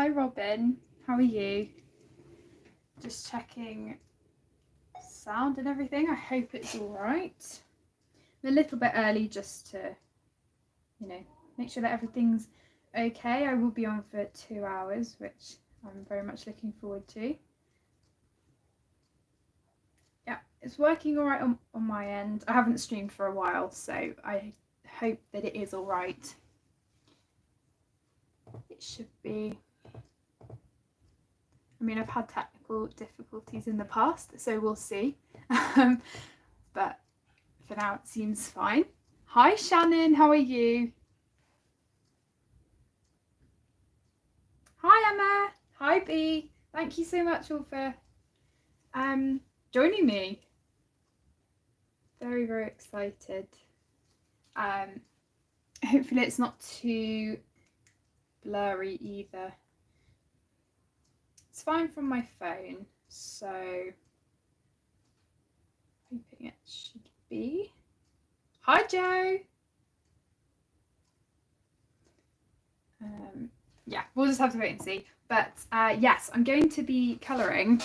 Hi Robin, how are you? Just checking sound and everything. I hope it's all right. I'm a little bit early just to, make sure that everything's okay. I will be on for 2 hours, which I'm very much looking forward to. Yeah, it's working all right on my end. I haven't streamed for a while, so I hope that it is all right. It should be. I mean, I've had technical difficulties in the past, so we'll see. But for now, it seems fine. Hi, Shannon. How are you? Hi, Emma. Hi, B. Thank you so much all for joining me. Very, very excited. Hopefully it's not too blurry either. It's fine from my phone, so hoping it should be. Hi, Joe. Yeah, we'll just have to wait and see. But yes, I'm going to be colouring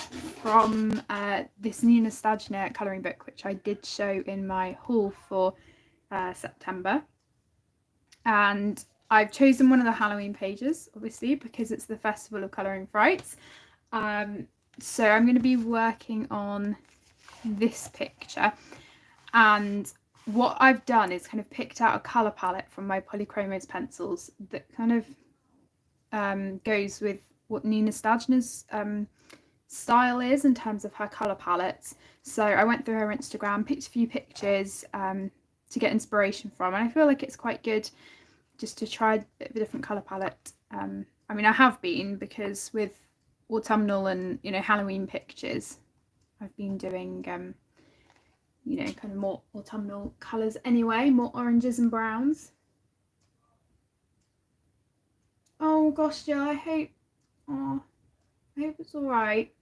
from this Nina Stajner colouring book, which I did show in my haul for September. And I've chosen one of the Halloween pages, obviously, because it's the Festival of Colouring Frights. So I'm going to be working on this picture. And what I've done is kind of picked out a colour palette from my Polychromos pencils that kind of goes with what Nina Stajner's style is in terms of her colour palettes. So I went through her Instagram, picked a few pictures to get inspiration from, and I feel like it's quite good just to try a bit of a different colour palette. I mean, I have been, because with autumnal and Halloween pictures, I've been doing kind of more autumnal colours anyway, more oranges and browns. Oh gosh, Jill, I hope it's all right.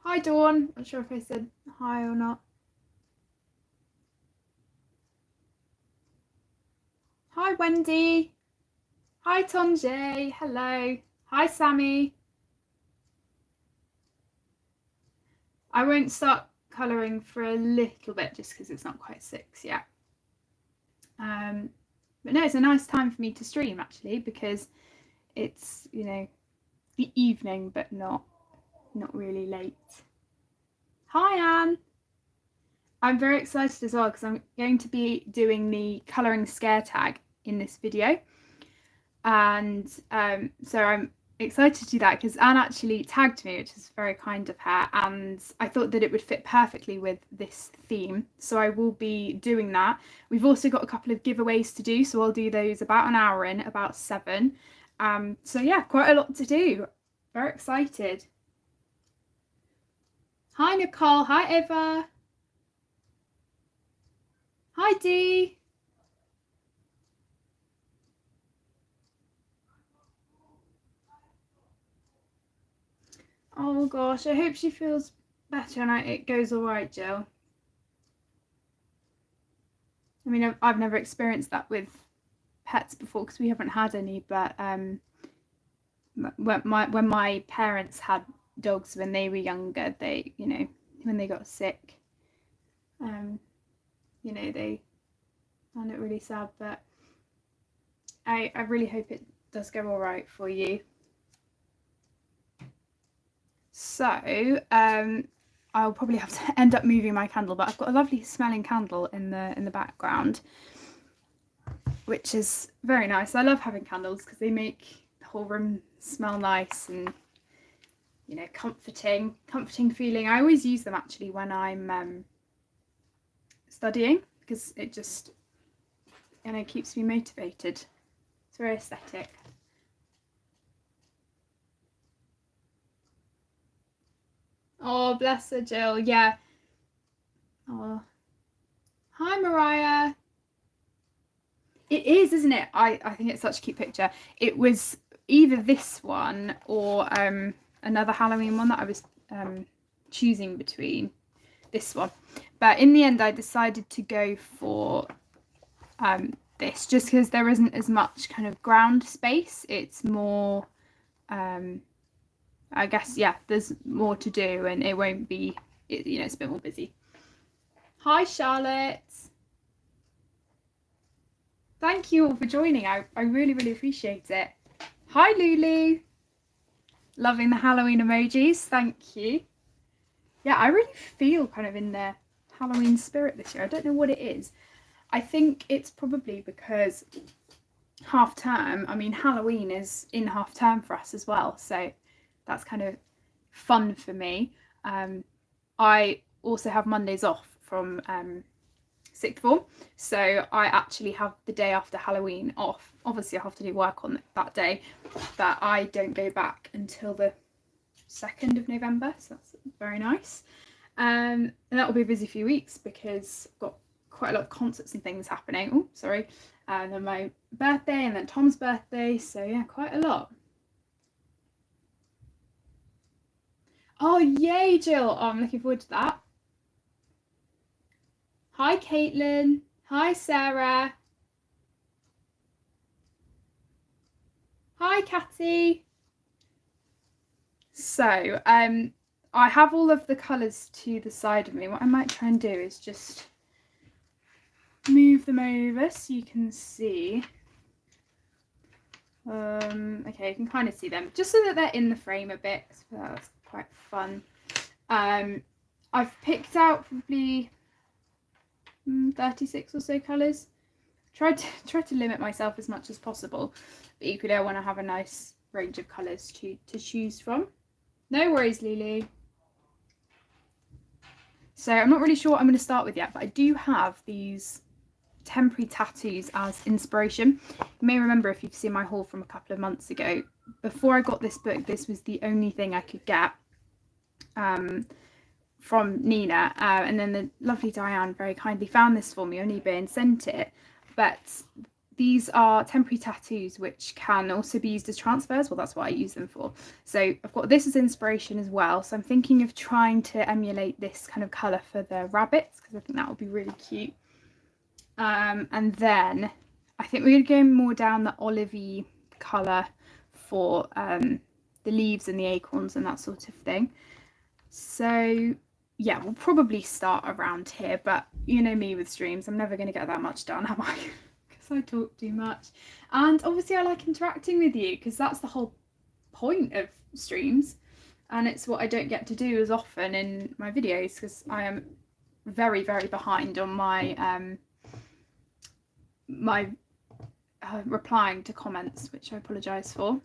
Hi Dawn, not sure if I said hi or not. Hi Wendy. Hi Tonjay, hello. Hi Sammy. I won't start colouring for a little bit just because it's not quite 6 yet. But no, it's a nice time for me to stream actually, because it's the evening but not really late. Hi Anne. I'm very excited as well because I'm going to be doing the colouring scare tag in this video, and so I'm excited to do that because Anne actually tagged me, which is very kind of her, and I thought that it would fit perfectly with this theme, so I will be doing that. We've also got a couple of giveaways to do, so I'll do those about an hour in, about 7. So yeah, quite a lot to do. Very excited. Hi Nicole. Hi Eva. Hi Dee. Oh gosh, I hope she feels better and it goes all right, Jill. I mean, I've never experienced that with pets before because we haven't had any, but when my parents had dogs when they were younger, they when they got sick, they found it really sad, but I really hope it does go all right for you. So I'll probably have to end up moving my candle, but I've got a lovely smelling candle in the background, which is very nice. I love having candles because they make the whole room smell nice and comforting feeling. I always use them actually when I'm studying because it just keeps me motivated. It's very aesthetic. Oh, bless her, Jill. Yeah. Oh. Hi, Mariah. It is, isn't it? I think it's such a cute picture. It was either this one or another Halloween one that I was choosing between. This one. But in the end, I decided to go for this, just because there isn't as much kind of ground space. It's more, I guess, yeah, there's more to do, and it won't be, you know, it's a bit more busy. Hi, Charlotte. Thank you all for joining. I really, really appreciate it. Hi, Lulu. Loving the Halloween emojis. Thank you. Yeah, I really feel kind of in the Halloween spirit this year. I don't know what it is. I think it's probably because half term, I mean, Halloween is in half term for us as well. So that's kind of fun for me. I also have Mondays off from sixth form, so I actually have the day after Halloween off. Obviously I have to do work on that day, but I don't go back until the 2nd of November, so that's very nice. And that will be a busy few weeks because I've got quite a lot of concerts and things happening. Oh, sorry. And then my birthday, and then Tom's birthday, so yeah, quite a lot. Oh yay, Jill. Oh, I'm looking forward to that. Hi, Caitlin. Hi, Sarah. Hi, Catty. So, I have all of the colours to the side of me. What I might try and do is just move them over so you can see. Okay, you can kind of see them, just so that they're in the frame a bit. So that's quite fun. I've picked out probably 36 or so colours. Try to limit myself as much as possible, but equally I want to have a nice range of colours to choose from. No worries, Lulu. So I'm not really sure what I'm going to start with yet, but I do have these temporary tattoos as inspiration. You may remember, if you've seen my haul from a couple of months ago, before I got this book, this was the only thing I could get from Nina, and then the lovely Diane very kindly found this for me on eBay and sent it. But these are temporary tattoos which can also be used as transfers. Well, that's what I use them for. So I've got this as inspiration as well, so I'm thinking of trying to emulate this kind of colour for the rabbits, because I think that would be really cute. And then I think we're going to go more down the olivey colour for the leaves and the acorns and that sort of thing. So yeah, we'll probably start around here, but you know me with streams, I'm never going to get that much done, am I? Because I talk too much. And obviously I like interacting with you, because that's the whole point of streams, and it's what I don't get to do as often in my videos, because I am very, very behind on my replying to comments, which I apologise for.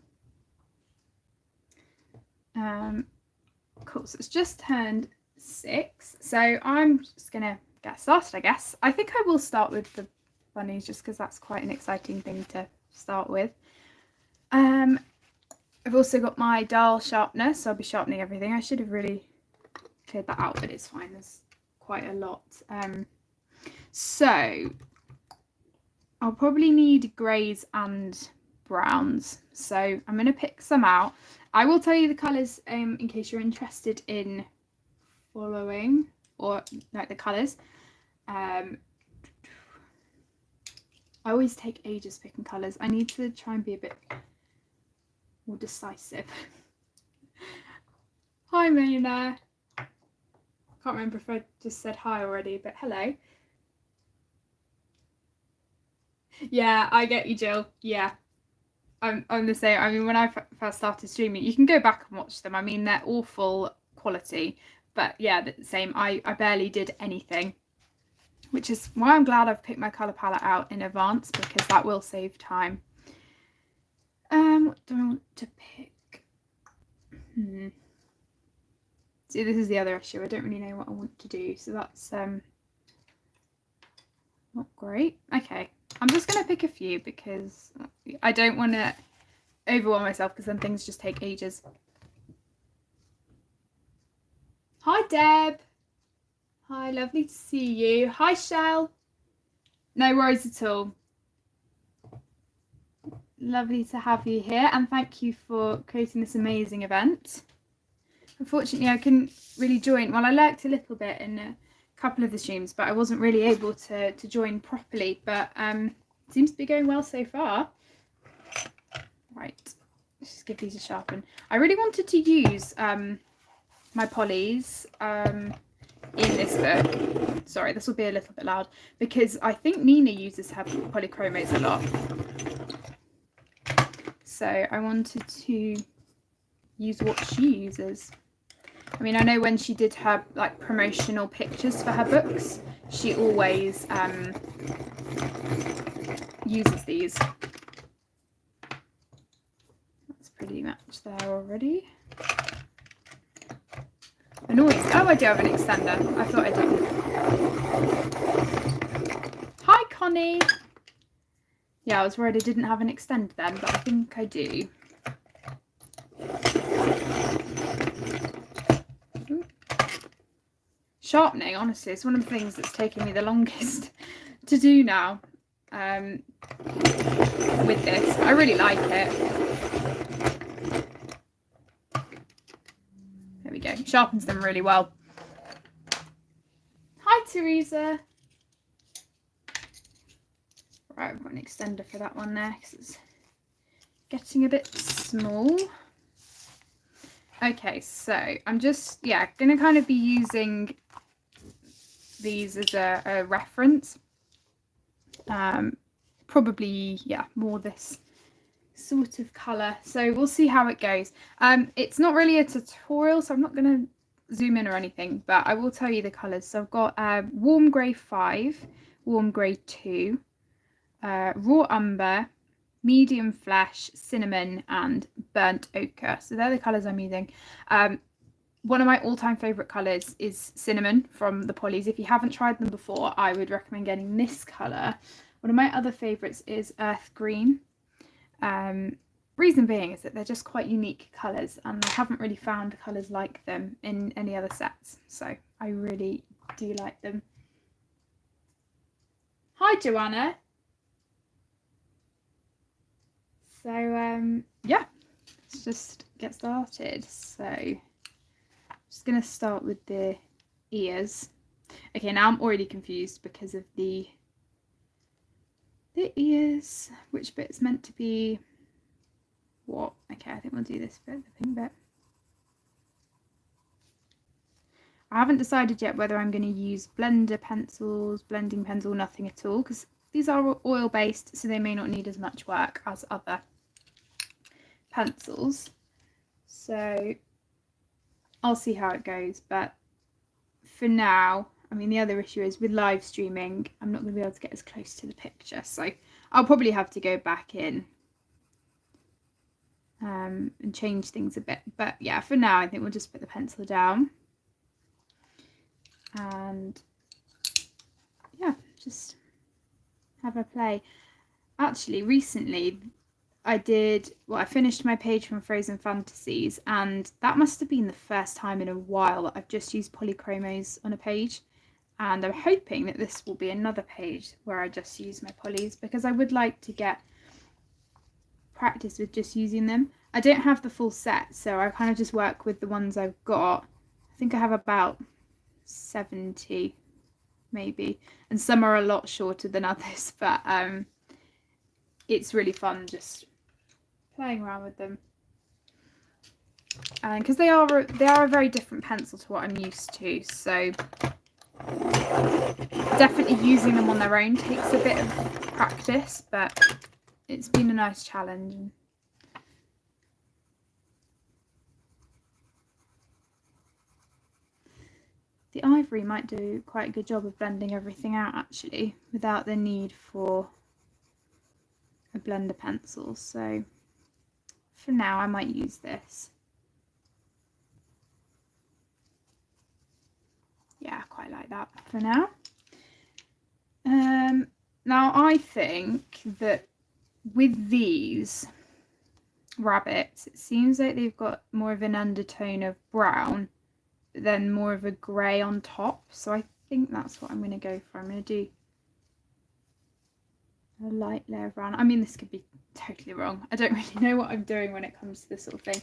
Cool, so it's just turned 6, so I'm just gonna get started, I guess. I think I will start with the bunnies, just because that's quite an exciting thing to start with. I've also got my dial sharpener, so I'll be sharpening everything. I should have really cleared that out, but it's fine, there's quite a lot. So I'll probably need greys and browns, so I'm going to pick some out. I will tell you the colours in case you're interested in following, or like the colours. I always take ages picking colours. I need to try and be a bit more decisive. Hi, Millionaire. Can't remember if I just said hi already, but hello. Yeah, I get you, Jill. Yeah, I'm the same. I mean, when I first started streaming, you can go back and watch them. I mean, they're awful quality, but yeah, the same. I barely did anything, which is why I'm glad I've picked my colour palette out in advance, because that will save time. What do I want to pick? See, this is the other issue. I don't really know what I want to do, so that's not great. Okay, I'm just going to pick a few because I don't want to overwhelm myself, because then things just take ages. Hi, Deb. Hi, lovely to see you. Hi, Shell. No worries at all. Lovely to have you here, and thank you for creating this amazing event. Unfortunately, I couldn't really join. Well, I lurked a little bit in a couple of the streams, but I wasn't really able to join properly. But Seems to be going well so far. Right, let's just give these a sharpen. I really wanted to use my polys in this book. Sorry, this will be a little bit loud because I think Nina uses her Polychromos a lot. So I wanted to use what she uses. I mean, I know when she did her like promotional pictures for her books, she always uses these. That's pretty much there already. Annoying. Oh, I do have an extender. I thought I didn't. Hi, Connie. Yeah, I was worried I didn't have an extender then, but I think I do. Ooh. Sharpening, honestly, is one of the things that's taken me the longest to do now. With this, I really like it. There we go. Sharpens them really well. Hi, Teresa. Right, I've got an extender for that one there because it's getting a bit small. Okay, so I'm just, yeah, going to kind of be using these as a reference. Probably, yeah, more this sort of colour. So we'll see how it goes. It's not really a tutorial, so I'm not going to zoom in or anything, but I will tell you the colours. So I've got warm grey 5, warm grey 2, raw umber, medium flesh, cinnamon, and burnt ochre. So they're the colours I'm using. One of my all-time favourite colours is cinnamon from the Polys. If you haven't tried them before, I would recommend getting this colour. One of my other favourites is earth green. Reason being is that they're just quite unique colours, and I haven't really found colours like them in any other sets. So I really do like them. Hi, Joanna. So yeah, let's just get started. So I'm just going to start with the ears. Okay, now I'm already confused because of the ears. Which bit's meant to be what? Okay, I think we'll do this bit, the pink bit. I haven't decided yet whether I'm going to use blender pencils, blending pencil, nothing at all, because these are oil based, so they may not need as much work as other pencils. So I'll see how it goes, but for now, I mean, the other issue is with live streaming, I'm not going to be able to get as close to the picture, so I'll probably have to go back in and change things a bit. But yeah, for now, I think we'll just put the pencil down and yeah, just have a play. Actually, recently I finished my page from Frozen Fantasies, and that must have been the first time in a while that I've just used Polychromos on a page, and I'm hoping that this will be another page where I just use my polys, because I would like to get practice with just using them. I don't have the full set, so I kind of just work with the ones I've got. I think I have about 70 maybe, and some are a lot shorter than others, but it's really fun just playing around with them, and because they are a very different pencil to what I'm used to, so definitely using them on their own takes a bit of practice, but it's been a nice challenge. The ivory might do quite a good job of blending everything out, actually, without the need for a blender pencil. So for now, I might use this. Yeah, I quite like that for now. Now I think that with these rabbits, it seems like they've got more of an undertone of brown, but then more of a grey on top. So I think that's what I'm going to go for. I'm going to do a light layer of brown. I mean, this could be totally wrong. I don't really know what I'm doing when it comes to this sort of thing.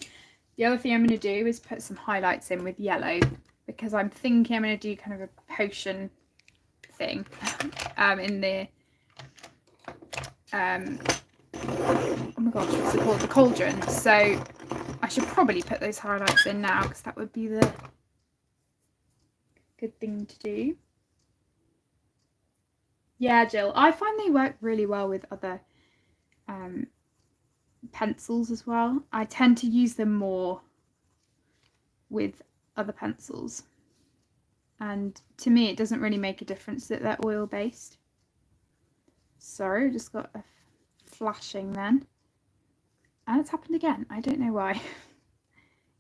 The other thing I'm going to do is put some highlights in with yellow, because I'm thinking I'm going to do kind of a potion thing in the oh my gosh, what's it called? The cauldron. So I should probably put those highlights in now because that would be the good thing to do. Yeah, Jill, I find they work really well with other pencils as well. I tend to use them more with other pencils, and to me it doesn't really make a difference that they're oil based. Sorry, just got a flashing then, and it's happened again. I don't know why.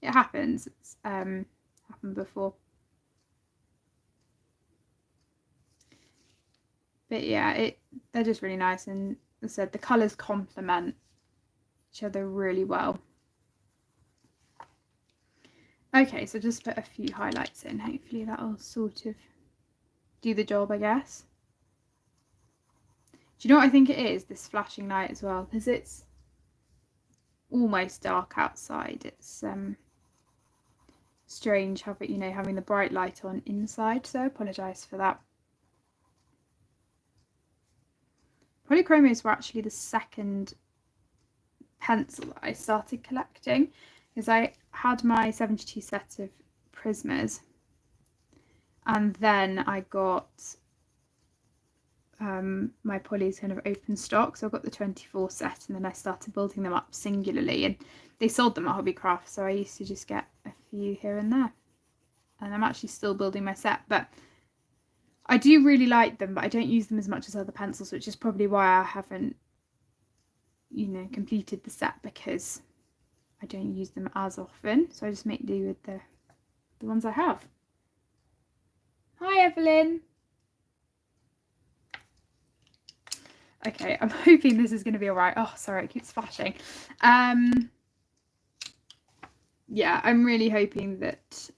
It happens. It's happened before. But yeah, they're just really nice, and as I said, the colours complement each other really well. Okay, so just put a few highlights in. Hopefully that'll sort of do the job, I guess. Do you know what I think it is, this flashing light as well? Because it's almost dark outside. It's strange having, having the bright light on inside, so I apologise for that. Polychromos were actually the second pencil that I started collecting, because I had my 72 set of Prismas, and then I got my Polys kind of open stock, so I got the 24 set, and then I started building them up singularly, and they sold them at Hobbycraft, so I used to just get a few here and there, and I'm actually still building my set. But I do really like them, but I don't use them as much as other pencils, which is probably why I haven't, completed the set, because I don't use them as often. So I just make do with the ones I have. Hi, Evelyn. Okay, I'm hoping this is going to be all right. Oh, sorry, it keeps flashing. Yeah, I'm really hoping that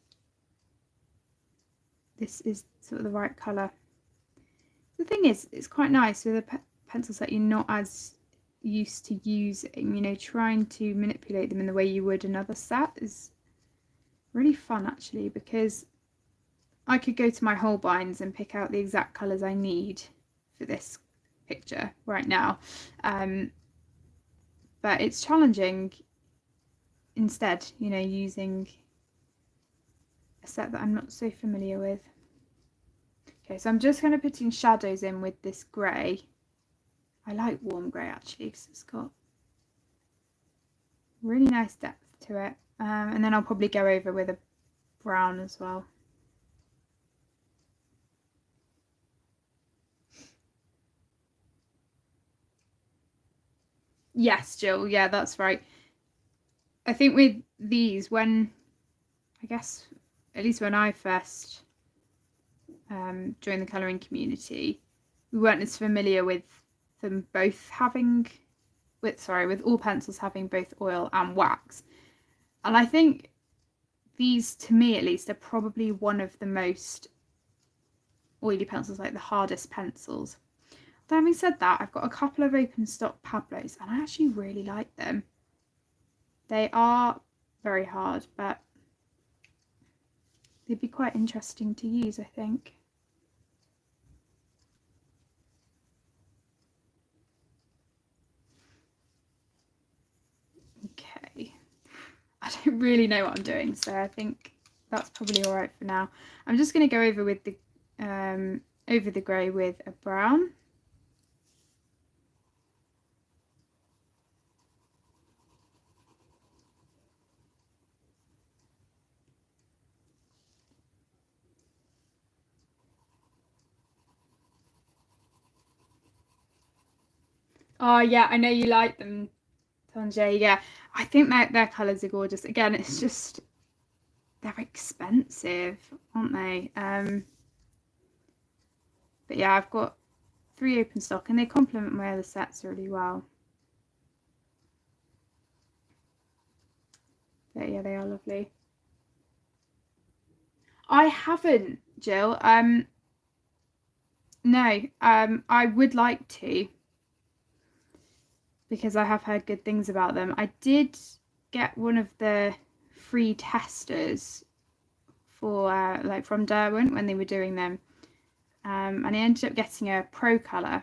this is sort of the right colour. The thing is, it's quite nice with a pencil set you're not as used to using, trying to manipulate them in the way you would another set is really fun, actually, because I could go to my Holbeins and pick out the exact colours I need for this picture right now, but it's challenging instead, using a set that I'm not so familiar with. Okay, so I'm just going to put in shadows in with this grey. I like warm grey actually, because it's got really nice depth to it, and then I'll probably go over with a brown as well. Yes, Jill, yeah, that's right. I think with these, I guess at least when I first joined the colouring community, we weren't as familiar with them both having, with all pencils having both oil and wax. And I think these, to me at least, are probably one of the most oily pencils, like the hardest pencils. But having said that, I've got a couple of open stock Pablos, and I actually really like them. They are very hard, but they'd be quite interesting to use, I think. Okay, I don't really know what I'm doing, so I think that's probably all right for now. I'm just going to go over with the grey with a brown. Oh yeah, I know you like them, Sanjay. Yeah, I think their colours are gorgeous. Again, it's just they're expensive, aren't they? But yeah, I've got 3 open stock, and they complement my other sets really well. But yeah, they are lovely. I haven't, Jill. No, I would like to, because I have heard good things about them. I did get one of the free testers for like from Derwent when they were doing them, and I ended up getting a pro colour,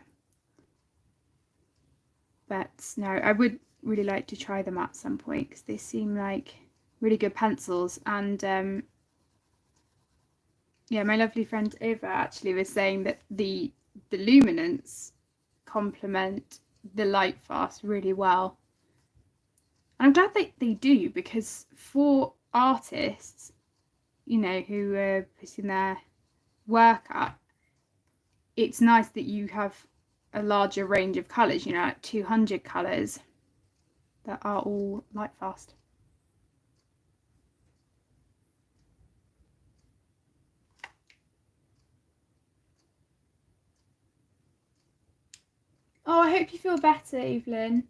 But no, I would really like to try them at some point because they seem like really good pencils. And yeah, my lovely friend Ava actually was saying that the luminance complement the light fast really well. And I'm glad they do, because for artists, you know, who are putting their work up, it's nice that you have a larger range of colours, you know, like 200 colours that are all light fast. Oh, I hope you feel better, Evelyn.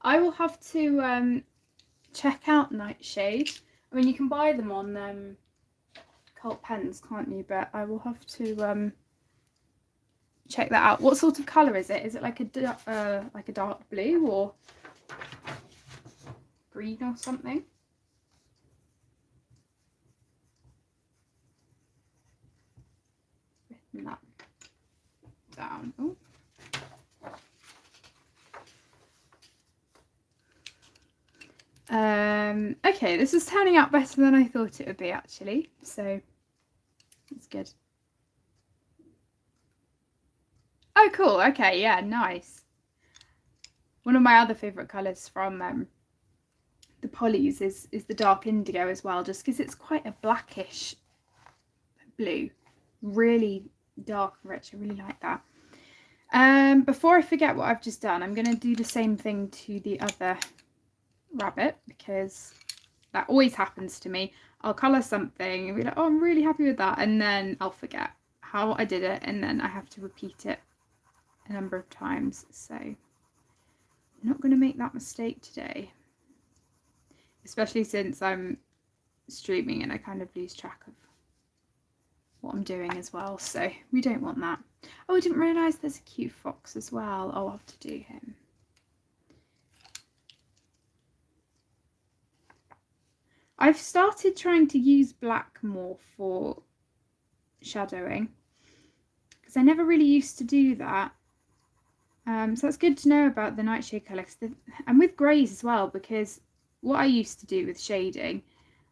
I will have to check out Nightshade. I mean, you can buy them on Cult Pens, can't you? But I will have to check that out. What sort of colour is it? Is it like a dark blue or green or something? Written that down. Ooh. Okay, this is turning out better than I thought it would be, actually, so it's good. Oh, cool. Okay, yeah, nice. One of my other favourite colours from the Polys is the dark indigo as well, just because it's quite a blackish blue, really dark and rich. I really like that. Before I forget what I've just done, I'm going to do the same thing to the other rabbit, because that always happens to me. I'll colour something and be like, oh, I'm really happy with that, and then I'll forget how I did it, and then I have to repeat it a number of times. So I'm not going to make that mistake today, especially since I'm streaming and I kind of lose track of what I'm doing as well, so we don't want that. Oh, I didn't realise there's a cute fox as well. I'll have to do him. I've started trying to use black more for shadowing, because I never really used to do that. So that's good to know about the Nightshade colour, and with greys as well, because what I used to do with shading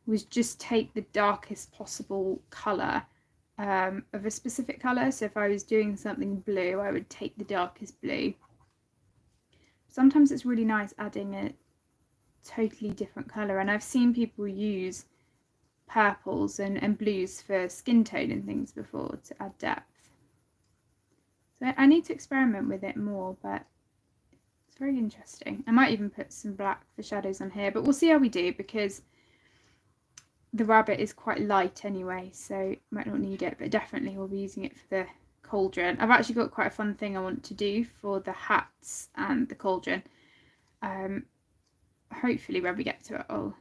was just take the darkest possible colour of a specific colour. So if I was doing something blue, I would take the darkest blue. Sometimes it's really nice adding a totally different colour, and I've seen people use purples and blues for skin tone and things before to add depth. So I need to experiment with it more, but it's very interesting. I might even put some black for shadows on here, but we'll see how we do, because the rabbit is quite light anyway, so might not need it, but definitely we'll be using it for the cauldron. I've actually got quite a fun thing I want to do for the hats and the cauldron. Hopefully when we get to it, I'll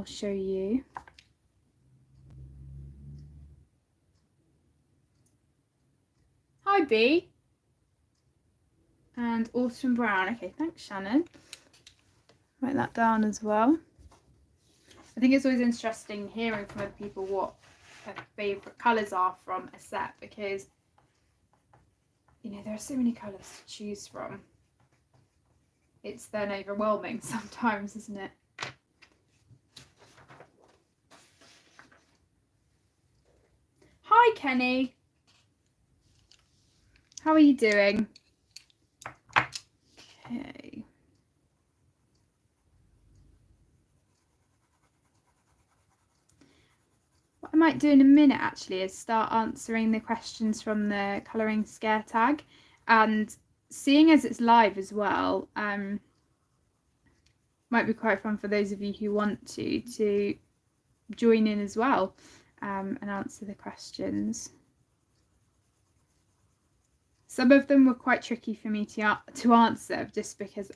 show you. Hi B. And Autumn Brown. Okay, thanks Shannon. Write that down as well. I think it's always interesting hearing from other people what their favourite colours are from a set, because, you know, there are so many colours to choose from. It's then overwhelming sometimes, isn't it? Hi Kenny. How are you doing? Okay. What I might do in a minute actually is start answering the questions from the colouring scare tag, and seeing as it's live as well, might be quite fun for those of you who want to join in as well, and answer the questions. Some of them were quite tricky for me to answer, just because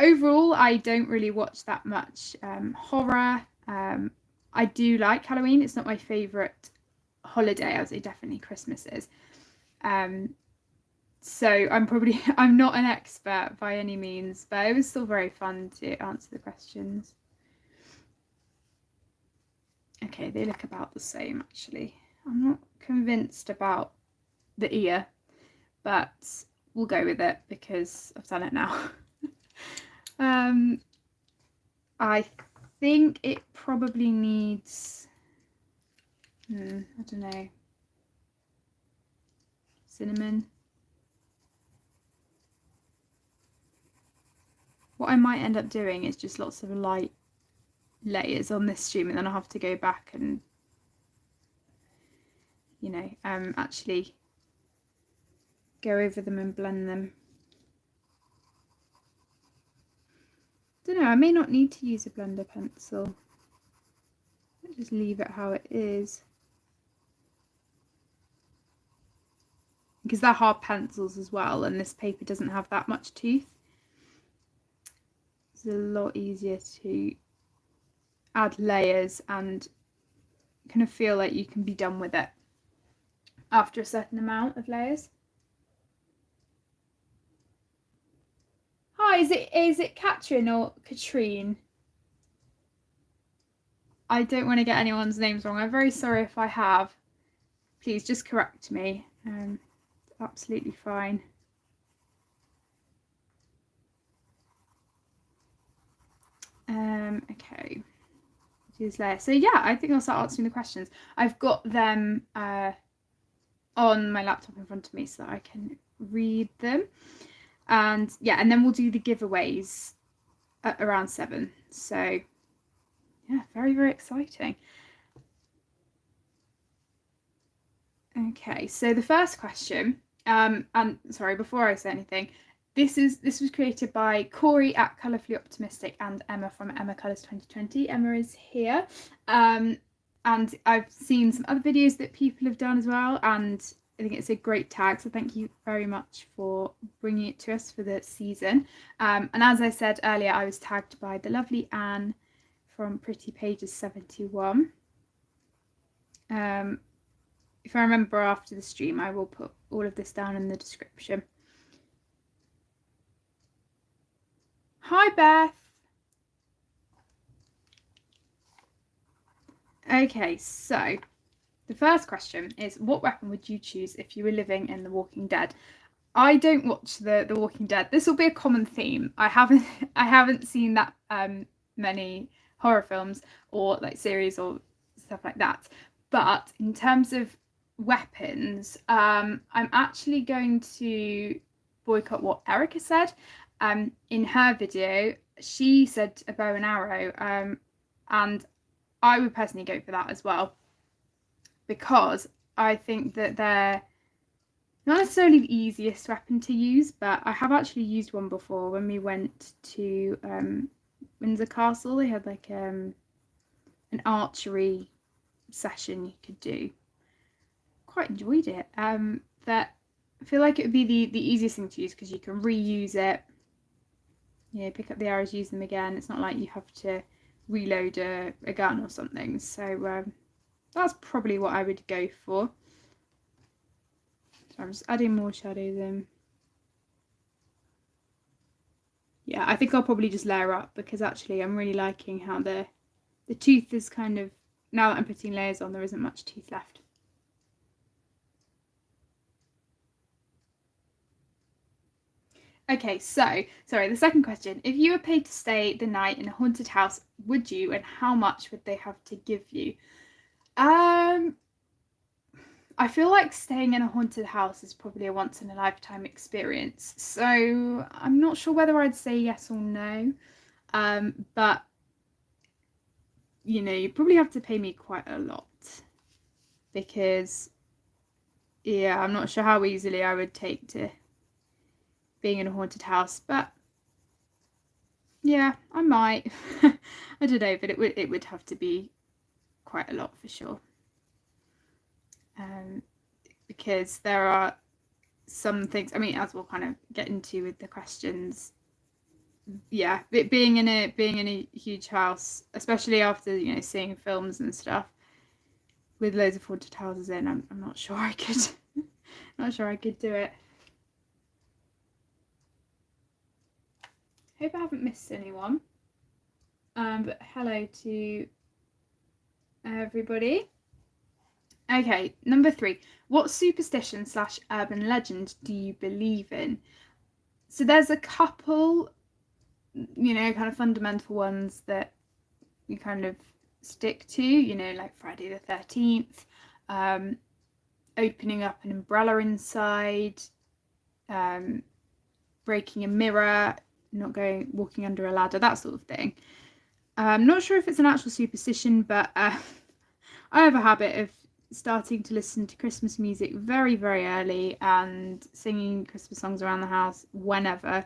overall I don't really watch that much horror. I do like Halloween. It's not my favourite holiday. I would say definitely Christmas is. So I'm not an expert by any means, but it was still very fun to answer the questions. Okay, they look about the same actually. I'm not convinced about the ear, but we'll go with it because I've done it now. I think it probably needs, I don't know, cinnamon. What I might end up doing is just lots of light layers on this stream, and then I'll have to go back and, you know, actually go over them and blend them. Don't know, I may not need to use a blender pencil. I'll just leave it how it is. Because they're hard pencils as well, and this paper doesn't have that much tooth. It's a lot easier to add layers and kind of feel like you can be done with it after a certain amount of layers. Hi, is it Katrin or Katrine? I don't want to get anyone's names wrong. I'm very sorry if I have. Please just correct me. Absolutely fine. Okay. These layers. So yeah, I think I'll start answering the questions. I've got them on my laptop in front of me so that I can read them. And yeah, and then we'll do the giveaways at around 7. So yeah, very, very exciting. Okay, so the first question, and sorry, before I say anything, this was created by Corey at Colourfully Optimistic and Emma from Emma Colours 2020. Emma is here, and I've seen some other videos that people have done as well, and I think it's a great tag, so thank you very much for bringing it to us for the season. And as I said earlier, I was tagged by the lovely Anne from Pretty Pages 71. If I remember after the stream, I will put all of this down in the description. Hi, Beth. Okay, so the first question is, what weapon would you choose if you were living in The Walking Dead? I don't watch the Walking Dead. This will be a common theme. I haven't seen that many horror films or like series or stuff like that. But in terms of weapons, I'm actually going to boycott what Erica said. In her video, she said a bow and arrow, and I would personally go for that as well, because I think that they're not necessarily the easiest weapon to use, but I have actually used one before when we went to Windsor Castle. They had like an archery session you could do. Quite enjoyed it. But I feel like it would be the easiest thing to use because you can reuse it. You know, pick up the arrows, use them again. It's not like you have to reload a gun or something. So that's probably what I would go for. So I'm just adding more shadows in. Yeah, I think I'll probably just layer up because actually I'm really liking how the tooth is kind of, now that I'm putting layers on, there isn't much tooth left. Okay, so, sorry, the second question. If you were paid to stay the night in a haunted house, would you, and how much would they have to give you? I feel like staying in a haunted house is probably a once in a lifetime experience. So I'm not sure whether I'd say yes or no. But you know, you probably have to pay me quite a lot because yeah, I'm not sure how easily I would take to being in a haunted house, but yeah, I might. I don't know, but it would have to be quite a lot for sure. Because there are some things, I mean, as we'll kind of get into with the questions, yeah, being in a huge house, especially after, you know, seeing films and stuff with loads of haunted houses in, I'm not sure I could not sure I could do it. Hope I haven't missed anyone. But hello to everybody. Okay, number 3. What superstition / urban legend do you believe in? So there's a couple, you know, kind of fundamental ones that we kind of stick to, you know, like Friday the 13th, opening up an umbrella inside, breaking a mirror, not walking under a ladder, that sort of thing. I'm not sure if it's an actual superstition, but I have a habit of starting to listen to Christmas music very, very early and singing Christmas songs around the house whenever.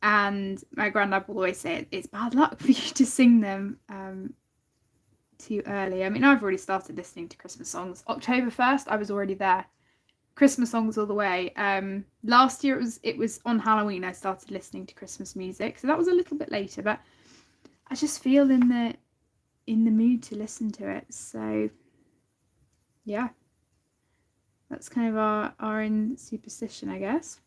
And my granddad will always say it's bad luck for you to sing them too early. I mean, I've already started listening to Christmas songs. October 1st, I was already there. Christmas songs all the way. Last year it was on Halloween I started listening to Christmas music, so that was a little bit later, but I just feel in the mood to listen to it. So yeah, that's kind of our in superstition, I guess.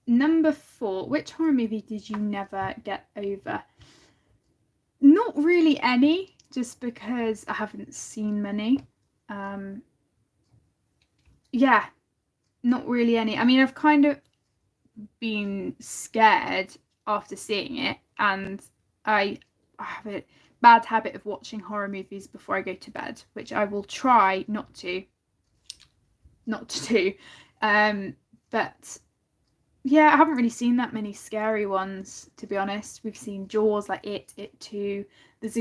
Number 4, which horror movie did you never get over? Not really any, just because I haven't seen many. Yeah, not really any. I mean, I've kind of been scared after seeing it, and I have a bad habit of watching horror movies before I go to bed, which I will try not to do. But yeah, I haven't really seen that many scary ones, to be honest. We've seen Jaws, like It 2. There's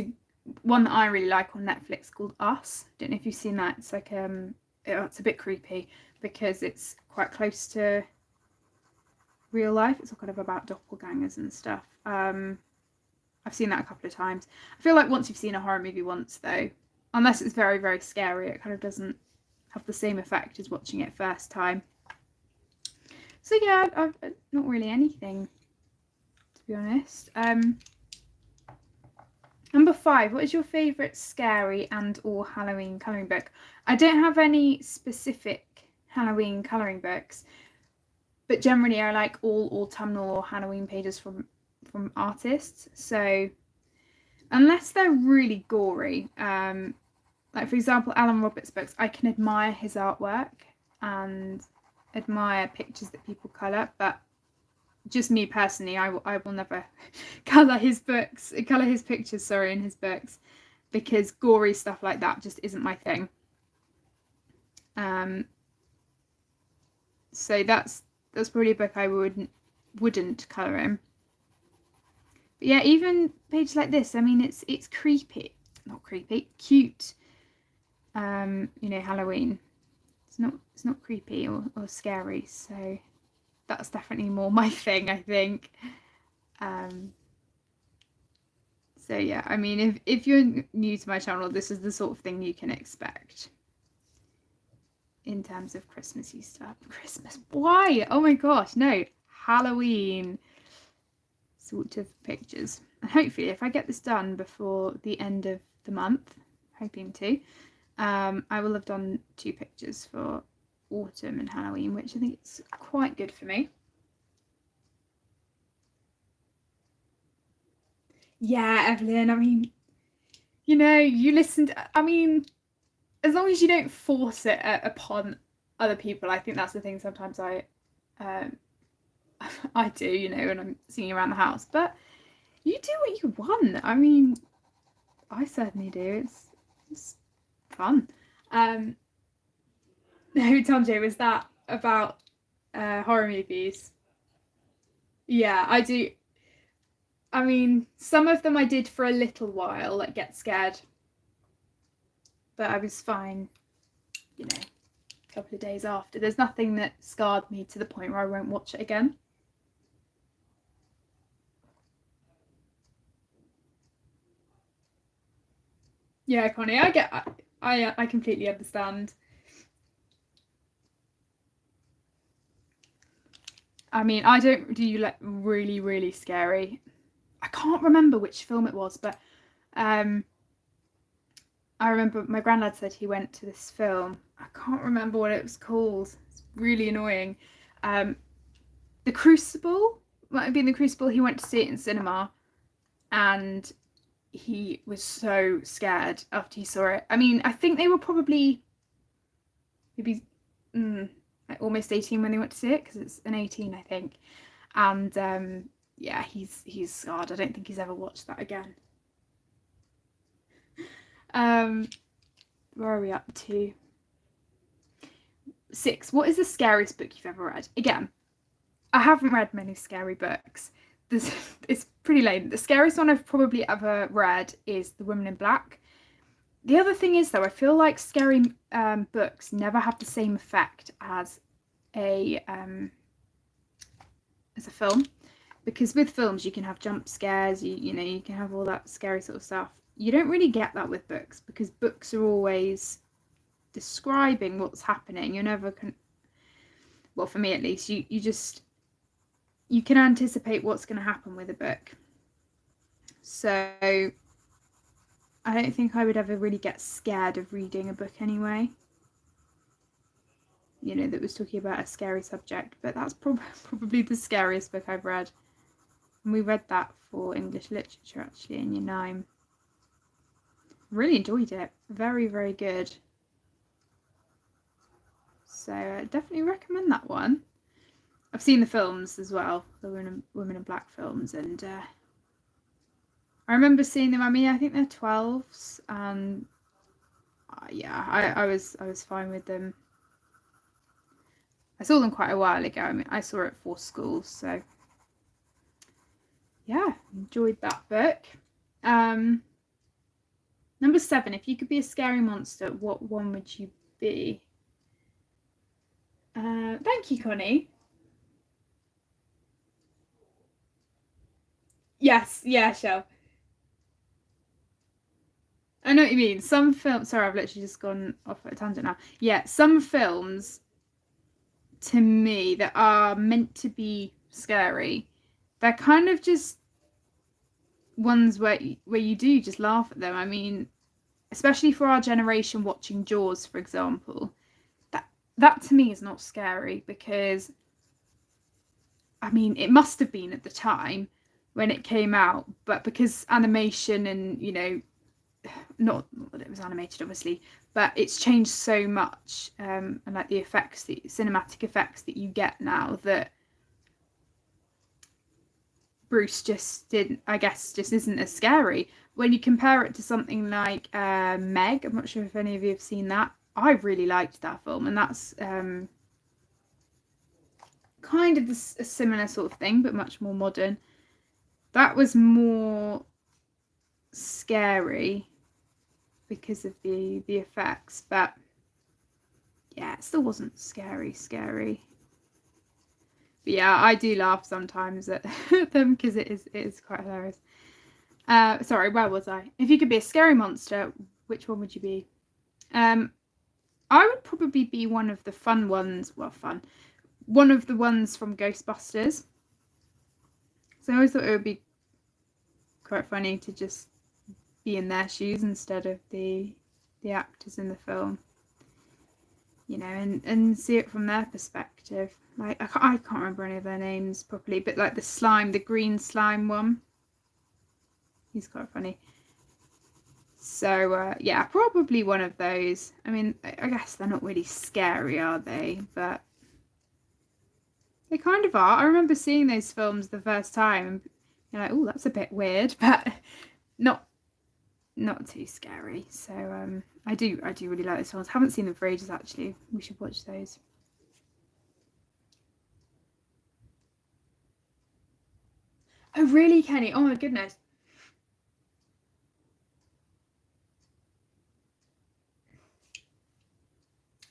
one that I really like on Netflix called Us. Don't know if you've seen that. It's like it's a bit creepy because it's quite close to real life. It's all kind of about doppelgangers and stuff. I've seen that a couple of times. I feel like once you've seen a horror movie once, though, unless it's very, very scary, it kind of doesn't have the same effect as watching it first time. So yeah, I've not really anything, to be honest. Number 5, what is your favourite scary and or Halloween colouring book? I don't have any specific Halloween colouring books, but generally I like all autumnal or Halloween pages from artists. So unless they're really gory, like for example Alan Roberts' books, I can admire his artwork and admire pictures that people colour, but just me personally, I will never colour his pictures in his books, because gory stuff like that just isn't my thing. So that's probably a book I wouldn't colour in. But yeah, even pages like this, I mean, it's creepy, not creepy, cute. You know, Halloween. It's not creepy or scary, so that's definitely more my thing, I think. So yeah, I mean, if you're new to my channel, this is the sort of thing you can expect in terms of Christmassy stuff. Christmas, why? Oh my gosh, no, Halloween sort of pictures. And hopefully, if I get this done before the end of the month, hoping to, I will have done 2 pictures for autumn and Halloween, which I think is quite good for me. Yeah, Evelyn, I mean, you know, you listened, I mean, as long as you don't force it upon other people, I think that's the thing sometimes I do, you know, when I'm singing around the house, but you do what you want. I mean, I certainly do. It's fun. No, Tom was that about horror movies? Yeah, I do. I mean, some of them I did for a little while, like get scared, but I was fine, you know, a couple of days after. There's nothing that scarred me to the point where I won't watch it again. Yeah, Connie, I completely understand. I mean, I don't do like really, really scary. I can't remember which film it was, but I remember my granddad said he went to this film. I can't remember what it was called. It's really annoying. The Crucible, might have been The Crucible. He went to see it in cinema, and he was so scared after he saw it. I mean, I think they were probably maybe like almost 18 when they went to see it, because it's an 18, I think. And yeah, he's scarred. I don't think he's ever watched that again. Where are we up to? 6. What is the scariest book you've ever read? Again, I haven't read many scary books. It's pretty lame. The scariest one I've probably ever read is The Woman in Black. The other thing is, though, I feel like scary books never have the same effect as a film, because with films you can have jump scares, you know, you can have all that scary sort of stuff. You don't really get that with books, because books are always describing what's happening. You're never well, for me at least, you can anticipate what's going to happen with a book. So I don't think I would ever really get scared of reading a book anyway, you know, that was talking about a scary subject. But that's probably the scariest book I've read, and we read that for English literature actually in year 9. Really enjoyed it. Very, very good. So I definitely recommend that one. I've seen the films as well, the Women in Black films, and I remember seeing them. I mean, I think they're 12s, and yeah, I was fine with them. I saw them quite a while ago. I mean, I saw it for school, so yeah, enjoyed that book. Number 7, if you could be a scary monster, what one would you be? Thank you, Connie. Yes, yeah, Shell. I know what you mean. Some films, sorry, I've literally just gone off at a tangent now. Yeah, some films, to me, that are meant to be scary, they're kind of just ones where you do just laugh at them. I mean, especially for our generation watching Jaws, for example, that to me is not scary, because I mean, it must have been at the time when it came out, but because animation and, you know, not that it was animated obviously, but it's changed so much, and like the effects, the cinematic effects that you get now, that Bruce just didn't, I guess, just isn't as scary. When you compare it to something like Meg, I'm not sure if any of you have seen that. I really liked that film, and that's kind of a similar sort of thing, but much more modern. That was more scary because of the effects, but yeah, it still wasn't scary. But yeah, I do laugh sometimes at them, because it is quite hilarious. Sorry, where was I? If you could be a scary monster, which one would you be? I would probably be one of the fun ones. Well, fun. One of the ones from Ghostbusters. So I always thought it would be quite funny to just be in their shoes instead of the actors in the film. You know, and see it from their perspective. Like, I can't remember any of their names properly, but like the green slime one. He's quite funny. So yeah, probably one of those. I mean, I guess they're not really scary, are they? But they kind of are. I remember seeing those films the first time, and you're like, oh, that's a bit weird, but not too scary. So I do really like those films. I haven't seen them for ages actually. We should watch those. Oh really, Kenny? Oh my goodness.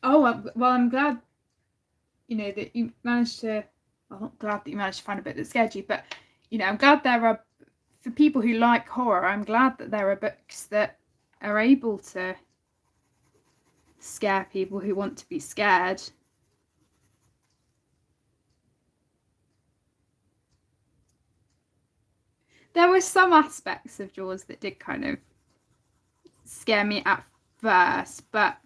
Oh well, I'm glad, you know, that you managed to. Well, not glad that you managed to find a bit that scared you, but you know, I'm glad there are, for people who like horror, I'm glad that there are books that are able to scare people who want to be scared. There were some aspects of Jaws that did kind of scare me at first, but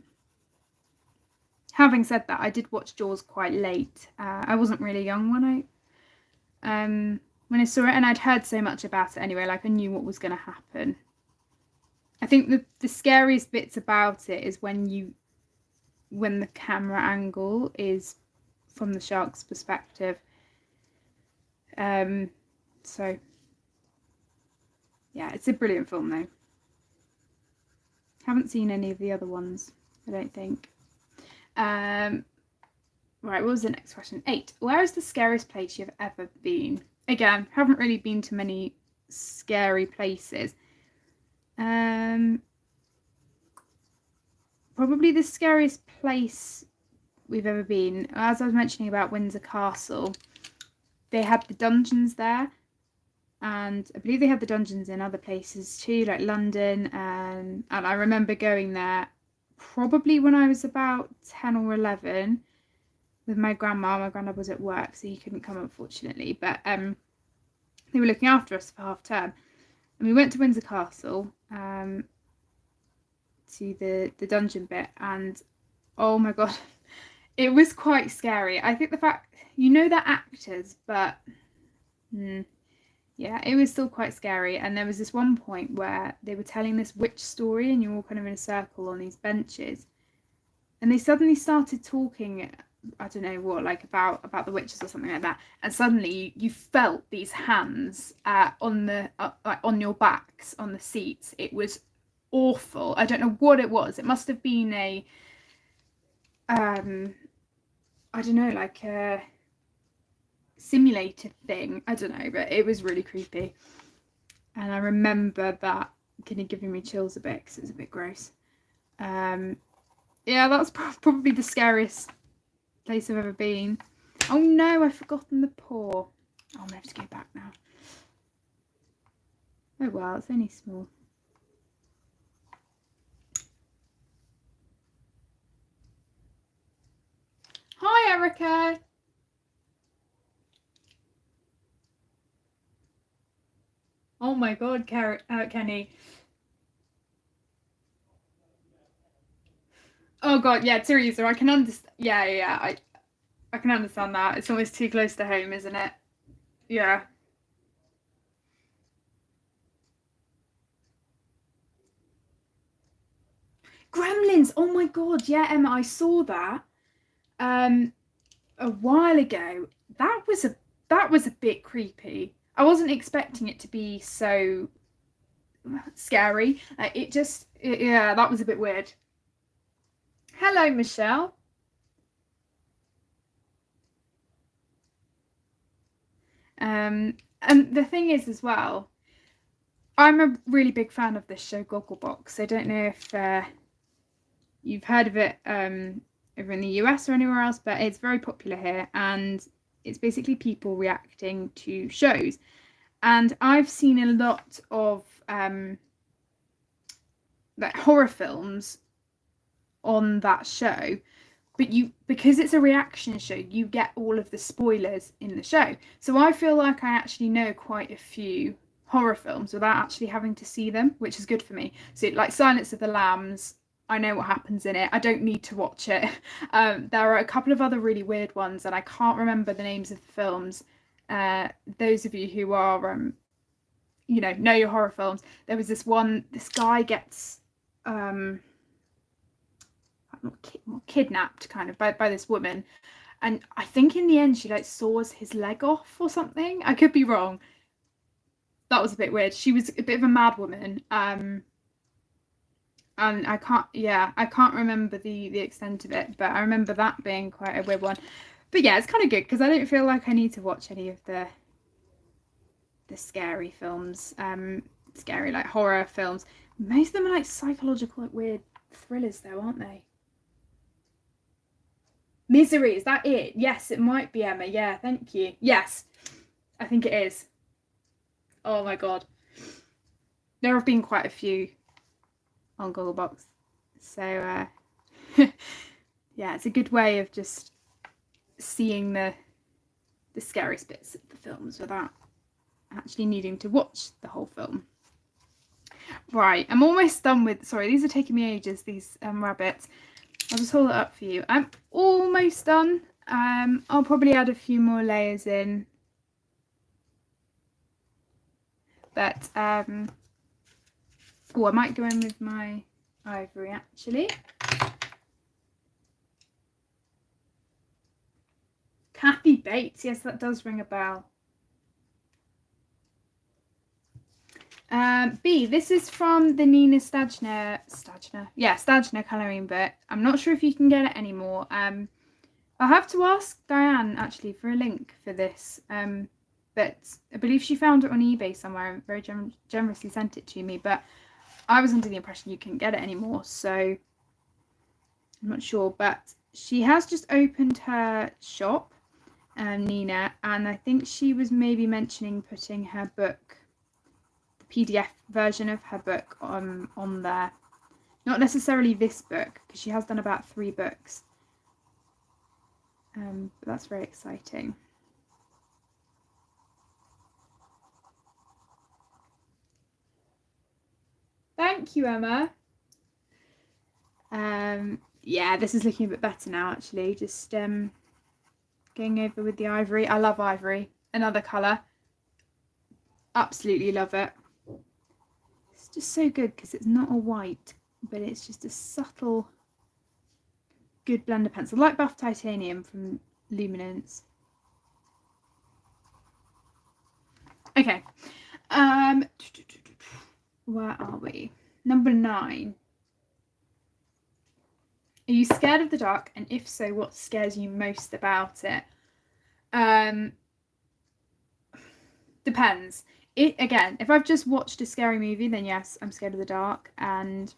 having said that, I did watch Jaws quite late. I wasn't really young when I saw it, and I'd heard so much about it anyway. Like, I knew what was going to happen. I think the scariest bits about it is when the camera angle is from the shark's perspective. So yeah, it's a brilliant film though. Haven't seen any of the other ones, I don't think. Right, what was the next question? 8. Where is the scariest place you've ever been? Again, haven't really been to many scary places. Probably the scariest place we've ever been, as I was mentioning about Windsor Castle, they had the dungeons there, and I believe they had the dungeons in other places too, like London, and I remember going there probably when I was about 10 or 11 with my grandma. My granddad was at work, so he couldn't come, unfortunately, but they were looking after us for half term, and we went to Windsor Castle, to the dungeon bit, and oh my god, it was quite scary. I think the fact, they're actors, but yeah, it was still quite scary. And there was this one point where they were telling this witch story, and you're all kind of in a circle on these benches, and they suddenly started talking, I don't know what, like about the witches or something like that, and suddenly you felt these hands on the like on your backs on the seats. It was awful. I don't know what it was. It must have been a I don't know, like a simulated thing. I don't know, but it was really creepy. And I remember that kind of giving me chills a bit because it was a bit gross. Yeah, that's probably the scariest place I've ever been. Oh no, I've forgotten the paw. Oh, I'm gonna have to go back now. Oh well, it's only small. Hi, Erica. Oh my god, Kenny. Oh god, yeah, Teresa, I can understand. Yeah, I can understand that. It's almost too close to home, isn't it? Yeah. Gremlins. Oh my god, yeah, Emma, I saw that a while ago. That was a bit creepy. I wasn't expecting it to be so scary. Yeah, that was a bit weird. Hello, Michelle. And the thing is as well, I'm a really big fan of this show Gogglebox. I don't know if you've heard of it over in the US or anywhere else, but it's very popular here, and it's basically people reacting to shows. And I've seen a lot of like horror films on that show, but because it's a reaction show, you get all of the spoilers in the show. So I feel like I actually know quite a few horror films without actually having to see them, which is good for me. So like Silence of the Lambs, I know what happens in it. I don't need to watch it. There are a couple of other really weird ones, and I can't remember the names of the films. Those of you who are know your horror films, there was this one, this guy gets kidnapped kind of by this woman, and I think in the end she like saws his leg off or something. I could be wrong. That was a bit weird. She was a bit of a mad woman, and I can't remember the extent of it, but I remember that being quite a weird one. But yeah, it's kind of good because I don't feel like I need to watch any of the scary films, scary like horror films. Most of them are like psychological, like weird thrillers though, aren't they? Misery, is that it? Yes, it might be, Emma. Yeah, thank you. Yes, I think it is. Oh my god. There have been quite a few on Gogglebox. So yeah, it's a good way of just seeing the scariest bits of the films without actually needing to watch the whole film. Right, I'm almost done with, sorry, these are taking me ages, these rabbits. I'll just hold it up for you. I'm almost done. I'll probably add a few more layers in. But Oh, I might go in with my ivory actually. Kathy Bates, yes, that does ring a bell. B, this is from the Nina Stagner colouring book. I'm not sure if you can get it anymore. I'll have to ask Diane actually for a link for this. But I believe she found it on eBay somewhere and very generously sent it to me. But I was under the impression you couldn't get it anymore, so I'm not sure. But she has just opened her shop, Nina, and I think she was maybe mentioning putting her book, PDF version of her book on there. Not necessarily this book, because she has done about 3 books. But that's very exciting. Thank you, Emma. Yeah, this is looking a bit better now actually. Just going over with the ivory. I love ivory. Another colour. Absolutely love it. It's just so good because it's not a white, but it's just a subtle, good blender pencil, like Buff Titanium from Luminance. Okay, where are we? Number 9. Are you scared of the dark? And if so, what scares you most about it? Depends. Again, if I've just watched a scary movie, then yes, I'm scared of the dark, and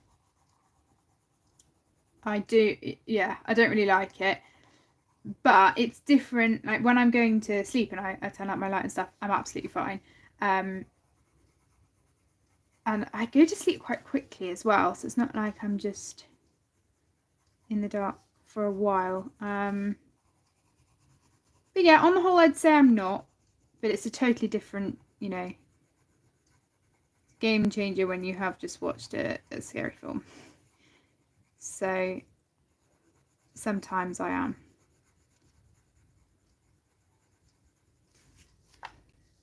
I don't really like it. But it's different. Like when I'm going to sleep and I turn up my light and stuff, I'm absolutely fine. And I go to sleep quite quickly as well, so it's not like I'm just in the dark for a while. But yeah, on the whole, I'd say I'm not. But it's a totally different, you know, game changer when you have just watched a scary film. So sometimes I am.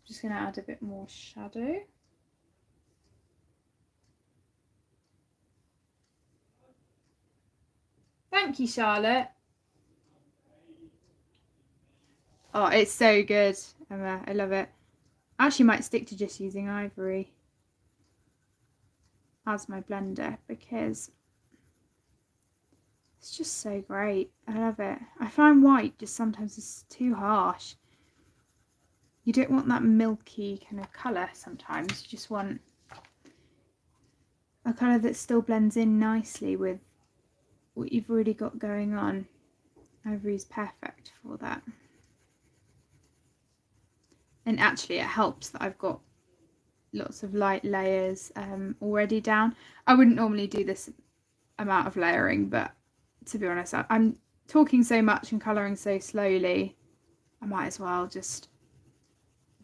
Just going to add a bit more shadow. Thank you, Charlotte. Oh, it's so good, Emma. I love it. I actually might stick to just using ivory as my blender because it's just so great. I love it. I find white just sometimes is too harsh. You don't want that milky kind of colour sometimes. You just want a colour that still blends in nicely with what you've already got going on. Ivory is perfect for that. And actually it helps that I've got lots of light layers already down. I wouldn't normally do this amount of layering, but to be honest, I'm talking so much and colouring so slowly, I might as well just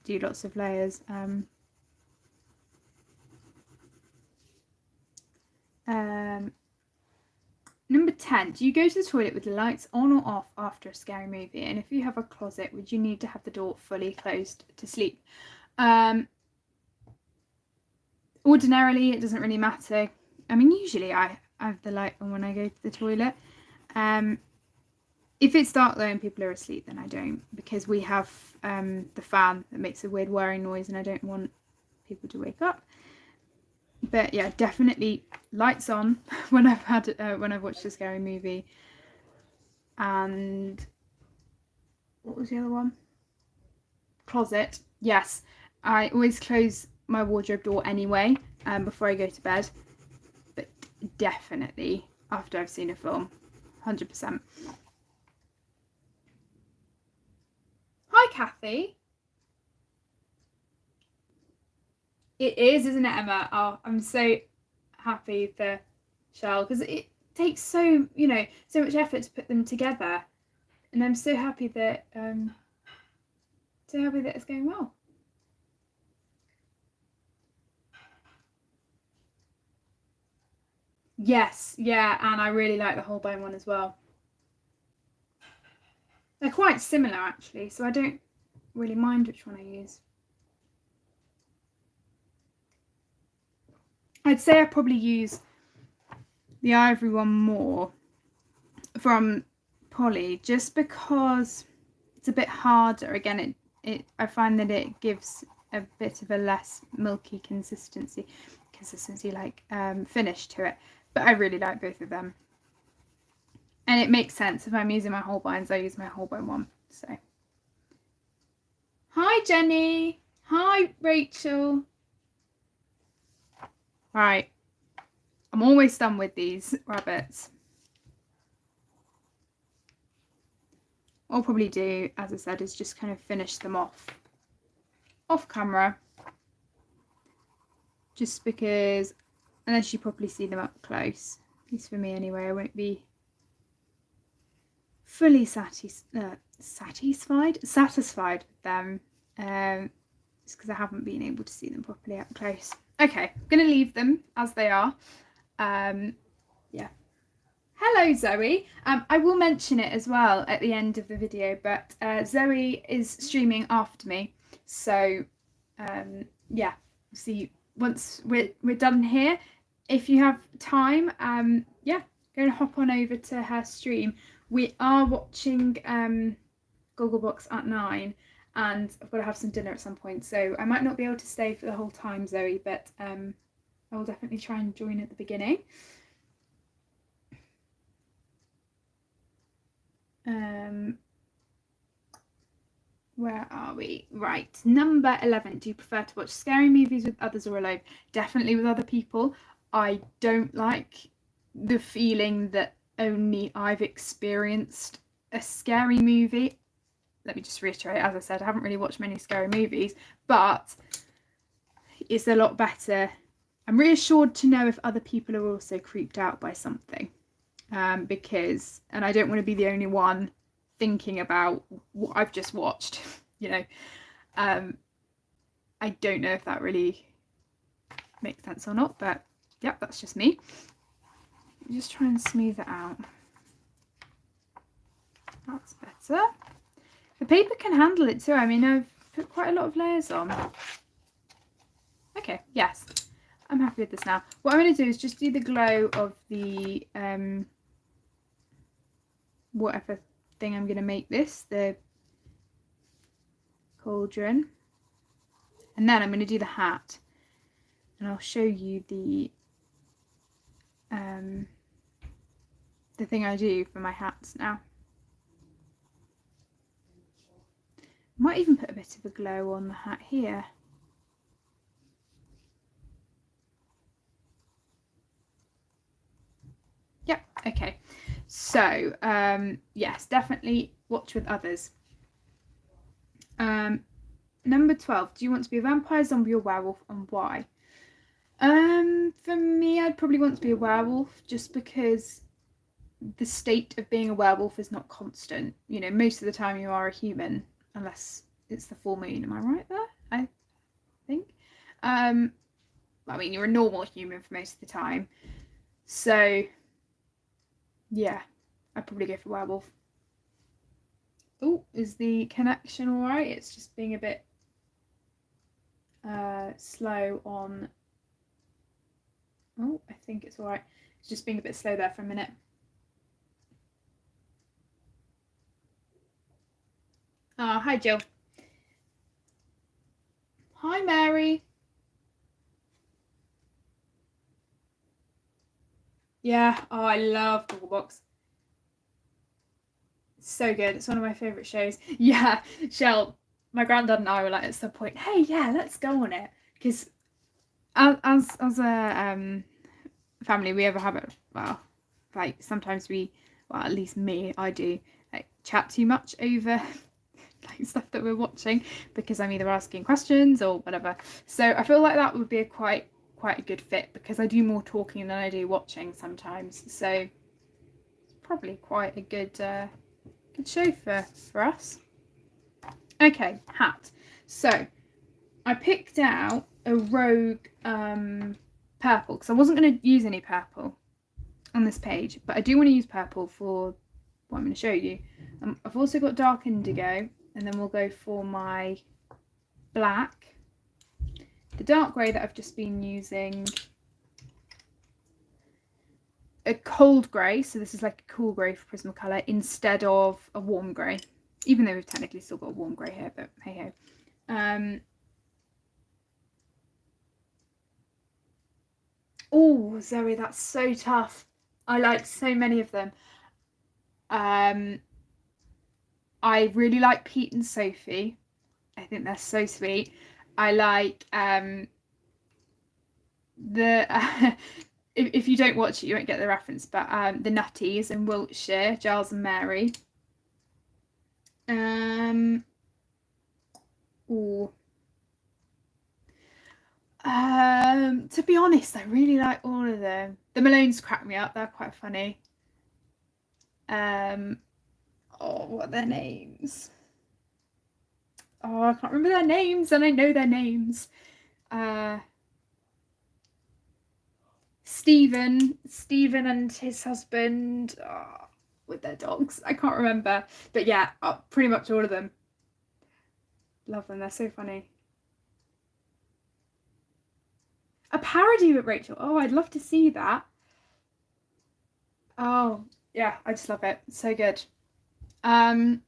do lots of layers. Number 10, do you go to the toilet with the lights on or off after a scary movie? And if you have a closet, would you need to have the door fully closed to sleep? Ordinarily, it doesn't really matter. I mean, usually I have the light on when I go to the toilet. If it's dark though and people are asleep, then I don't, because we have the fan that makes a weird whirring noise and I don't want people to wake up. But yeah, definitely lights on when I've watched a scary movie. And what was the other one? Closet. Yes, I always close my wardrobe door anyway before I go to bed, but definitely after I've seen a film, 100%. Hi, Kathy. It is, isn't it, Emma? Oh, I'm so happy for Shell because it takes so much effort to put them together, and I'm so happy that it's going well. Yes, yeah, and I really like the Holbein one as well. They're quite similar actually, so I don't really mind which one I use. I'd say I probably use the ivory one more from Poly, just because it's a bit harder. Again, I find that it gives a bit of a less milky consistency like finish to it. But I really like both of them, and it makes sense. If I'm using my Holbeins, I use my Holbein one. So hi Jenny, hi Rachel. Right, I'm almost done with these rabbits. What I'll probably do, as I said, is just kind of finish them off camera, just because unless you properly see them up close, at least for me anyway, I won't be fully satisfied with them, just because I haven't been able to see them properly up close. Okay, I'm going to leave them as they are. Yeah. Hello Zoe. I will mention it as well at the end of the video, but Zoe is streaming after me, so yeah, see, once we're done here, if you have time, yeah, go and hop on over to her stream. We are watching Gogglebox at 9, and I've got to have some dinner at some point, so I might not be able to stay for the whole time, Zoe, but I will definitely try and join at the beginning. Where are we? Right, number 11. Do you prefer to watch scary movies with others or alone? Definitely with other people. I don't like the feeling that only I've experienced a scary movie. Let me just reiterate, as I said, I haven't really watched many scary movies, but it's a lot better. I'm reassured to know if other people are also creeped out by something, because, and I don't want to be the only one thinking about what I've just watched, you know. I don't know if that really makes sense or not, but yep, that's just me. Just try and smooth it out. That's better. The paper can handle it too. I mean, I've put quite a lot of layers on. Okay, yes, I'm happy with this now. What I'm going to do is just do the glow of the whatever thing I'm going to make this, the cauldron, and then I'm going to do the hat, and I'll show you the thing I do for my hats now. Might even put a bit of a glow on the hat here. Yep, okay. So, yes, definitely watch with others. Number 12, do you want to be a vampire, zombie or werewolf, and why? For me, I'd probably want to be a werewolf, just because the state of being a werewolf is not constant. You know, most of the time you are a human, unless it's the full moon. Am I right there? I think. I mean, you're a normal human for most of the time. So, yeah, I'd probably go for werewolf. Oh, is the connection all right? It's just being a bit slow on. Oh, I think it's all right. It's just being a bit slow there for a minute. Oh, hi Jill. Hi Mary. Yeah, oh, I love Gogglebox. So good. It's one of my favourite shows. Yeah, Shell, my granddad and I were like at some point, hey, yeah, let's go on it. Because as a family, we ever have it, well, like sometimes we, well, at least me, I do, like chat too much over like stuff that we're watching, because I'm either asking questions or whatever. So I feel like that would be a quite a good fit, because I do more talking than I do watching sometimes. So it's probably quite a good show for us. Okay, hat. So I picked out a rogue purple, because I wasn't going to use any purple on this page, but I do want to use purple for what I'm going to show you. I've also got dark indigo, and then we'll go for my black. The dark grey that I've just been using a cold grey, so this is like a cool grey for Prismacolor instead of a warm grey, even though we've technically still got a warm grey here, but hey ho. Oh, Zoe, that's so tough. I like so many of them. I really like Pete and Sophie. I think they're so sweet. I like the if you don't watch it, you won't get the reference, but the Nutties in Wiltshire, Giles and Mary. Ooh. To be honest, I really like all of them. The Malones crack me up, they're quite funny. Oh, what are their names? Oh, I can't remember their names, and I know their names. Stephen and his husband, with their dogs. I can't remember, but yeah, pretty much all of them. Love them, they're so funny. A parody with Rachel. Oh, I'd love to see that. Oh, yeah, I just love it. So good. Where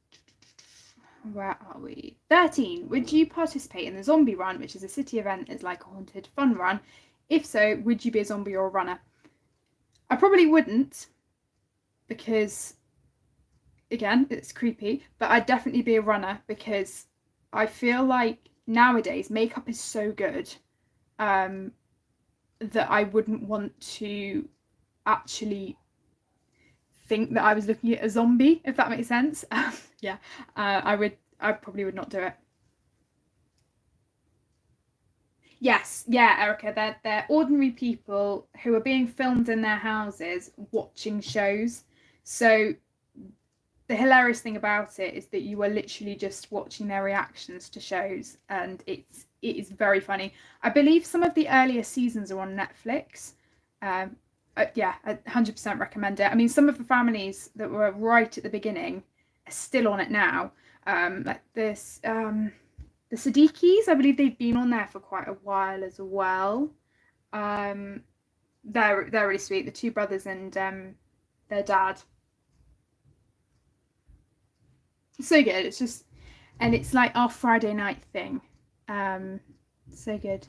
are we? 13. Would you participate in the zombie run, which is a city event, is like a haunted fun run? If so, would you be a zombie or a runner? I probably wouldn't, because again, it's creepy, but I'd definitely be a runner because I feel like nowadays makeup is so good that I wouldn't want to actually think that I was looking at a zombie, if that makes sense. Yeah, I probably would not do it. Yes, yeah, Erica, they're ordinary people who are being filmed in their houses watching shows. So the hilarious thing about it is that you are literally just watching their reactions to shows, and it is very funny. I believe some of the earlier seasons are on Netflix. Yeah, I 100% recommend it. I mean, some of the families that were right at the beginning are still on it now. Like this, the Siddiquis, I believe they've been on there for quite a while as well. They're really sweet. The two brothers and their dad. So good. It's just, and it's like our Friday night thing. So good.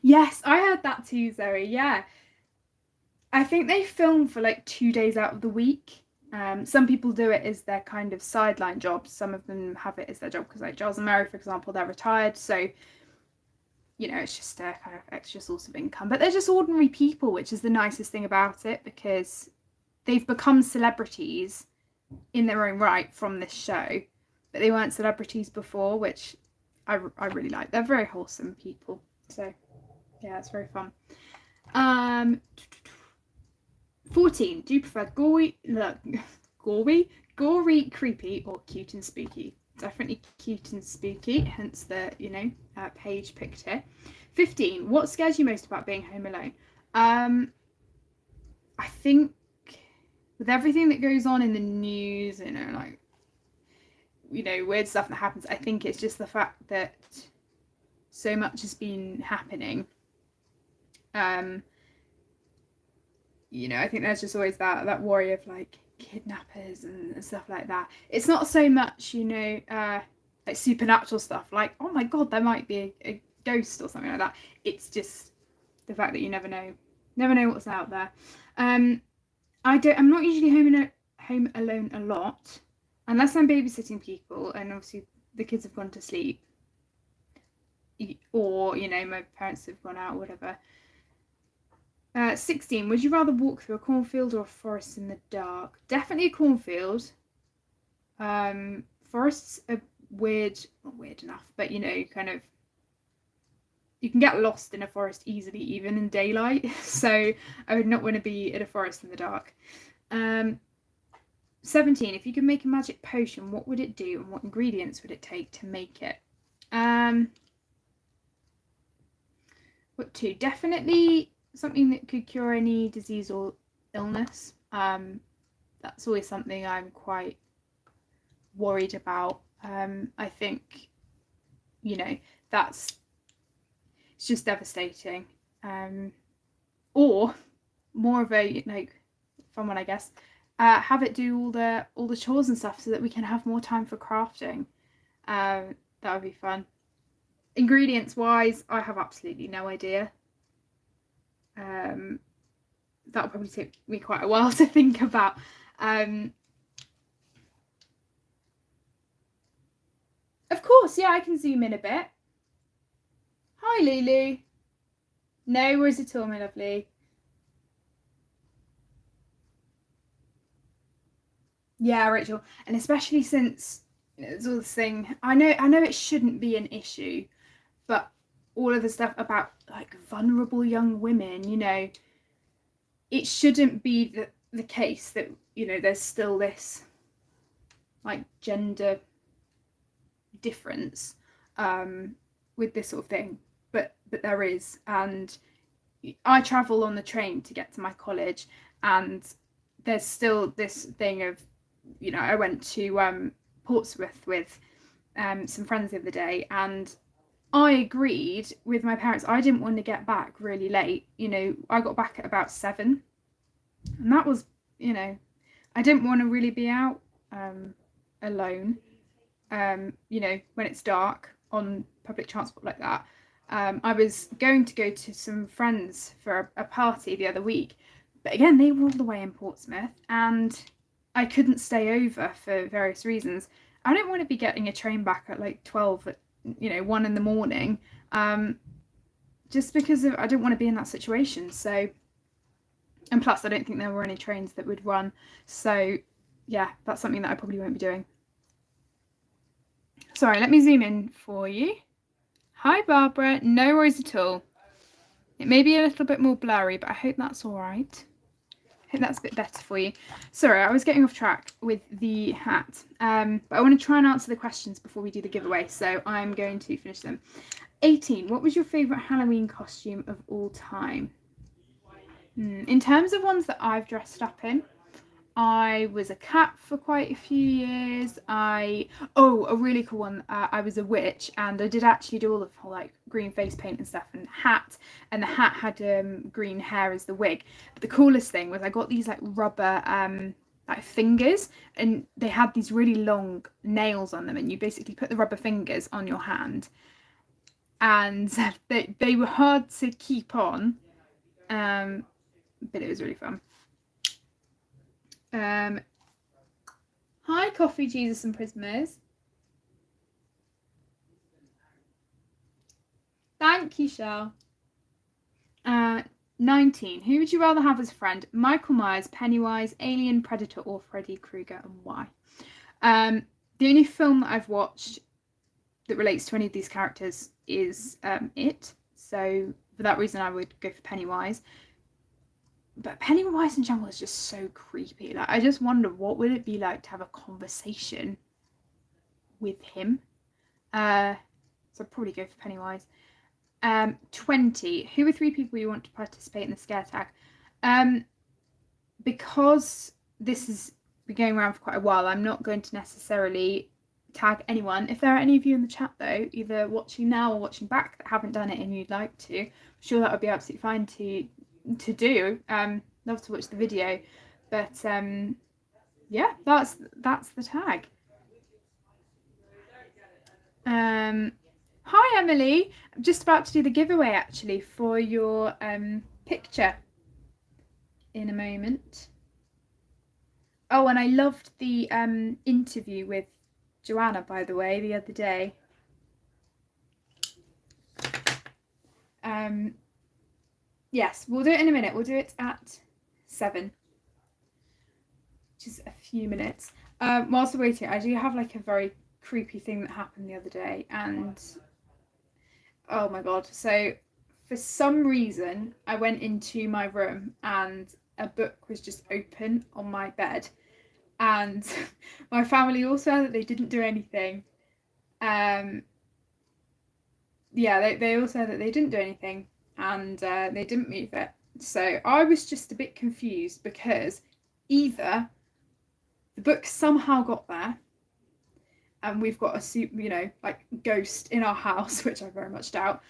Yes, I heard that too, Zoe. Yeah. I think they film for like 2 days out of the week. Some people do it as their kind of sideline job. Some of them have it as their job because, like Giles and Mary, for example, they're retired. So, you know, it's just a kind of extra source of income. But they're just ordinary people, which is the nicest thing about it, because they've become celebrities in their own right from this show. But they weren't celebrities before, which I really like. They're very wholesome people. So, yeah, it's very fun. 14. Do you prefer gory, creepy, or cute and spooky? Definitely cute and spooky, hence the, page picked here. 15. What scares you most about being home alone? I think with everything that goes on in the news, weird stuff that happens, I think it's just the fact that so much has been happening. I think there's just always that worry of like kidnappers and stuff like that. It's not so much, like supernatural stuff, like, oh my god, there might be a ghost or something like that. It's just the fact that you never know what's out there. I'm not usually home alone a lot, unless I'm babysitting people and obviously the kids have gone to sleep, or my parents have gone out or whatever. 16. Would you rather walk through a cornfield or a forest in the dark? Definitely a cornfield. Forests are not weird enough, but kind of, you can get lost in a forest easily, even in daylight. So I would not want to be in a forest in the dark. 17. If you could make a magic potion, what would it do, and what ingredients would it take to make it? What two? Definitely something that could cure any disease or illness. That's always something I'm quite worried about. I think, it's just devastating. or more of a like fun one, I guess. Have it do all the chores and stuff so that we can have more time for crafting. That would be fun. Ingredients wise, I have absolutely no idea. That'll probably take me quite a while to think about. Of course, yeah, I can zoom in a bit. Hi, Lulu. No worries at all, my lovely. Yeah, Rachel, and especially since there's all this thing. I know it shouldn't be an issue, but all of the stuff about like vulnerable young women, you know, it shouldn't be the case that, you know, there's still this like gender difference with this sort of thing, but there is. And I travel on the train to get to my college, and there's still this thing of, you know, I went to Portsmouth with some friends the other day, and I agreed with my parents. I didn't want to get back really late. You know, I got back at about 7, and that was, you know, I didn't want to really be out alone. You know, when it's dark on public transport like that. I was going to go to some friends for a party the other week, but again, they were all the way in Portsmouth, and I couldn't stay over for various reasons. I don't want to be getting a train back at like 12 at, you know, 1 in the morning, just because I don't want to be in that situation. So, and plus I don't think there were any trains that would run. So yeah, that's something that I probably won't be doing. Sorry, let me zoom in for you. Hi, Barbara. No worries at all. It may be a little bit more blurry, but I hope that's all right. I hope that's a bit better for you. Sorry, I was getting off track with the hat, but I want to try and answer the questions before we do the giveaway, so I'm going to finish them. 18. What was your favourite Halloween costume of all time? In terms of ones that I've dressed up in, I was a cat for quite a few years. A really cool one. I was a witch, and I did actually do all the whole like green face paint and stuff, and hat, and the hat had green hair as the wig. But the coolest thing was I got these like rubber like fingers, and they had these really long nails on them, and you basically put the rubber fingers on your hand, and they were hard to keep on, but it was really fun. Hi, Coffee, Jesus and Prismas. Thank you, Shell. 19. Who would you rather have as a friend? Michael Myers, Pennywise, Alien, Predator, or Freddy Krueger, and why? The only film that I've watched that relates to any of these characters is It. So for that reason, I would go for Pennywise. But Pennywise in general is just so creepy. Like, I just wonder what would it be like to have a conversation with him. So I'd probably go for Pennywise. 20. Who are 3 people you want to participate in the scare tag? Because this has been going around for quite a while, I'm not going to necessarily tag anyone. If there are any of you in the chat though, either watching now or watching back, that haven't done it and you'd like to, I'm sure that would be absolutely fine to do. Love to watch the video, but yeah, that's the tag. Hi Emily, I'm just about to do the giveaway actually for your picture in a moment. Oh, and I loved the interview with Joanna, by the way, the other day. Yes, we'll do it in a minute. We'll do it at 7, which is a few minutes. Whilst we're waiting, I do have like a very creepy thing that happened the other day, and oh my god. So for some reason, I went into my room and a book was just open on my bed, and my family all said that they didn't do anything. Yeah, they all said that they didn't do anything, and they didn't move it. So I was just a bit confused because either the book somehow got there and we've got a, you know, like ghost in our house, which I very much doubt,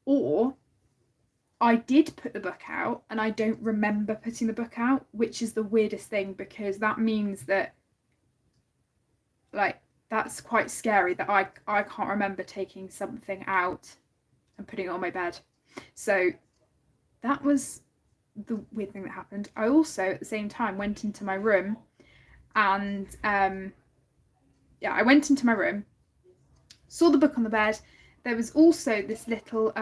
or I did put the book out and I don't remember putting the book out, which is the weirdest thing, because that means that, like, that's quite scary that I can't remember taking something out and putting it on my bed. So that was the weird thing that happened. I also at the same time went into my room and yeah, I went into my room, saw the book on the bed. There was also this little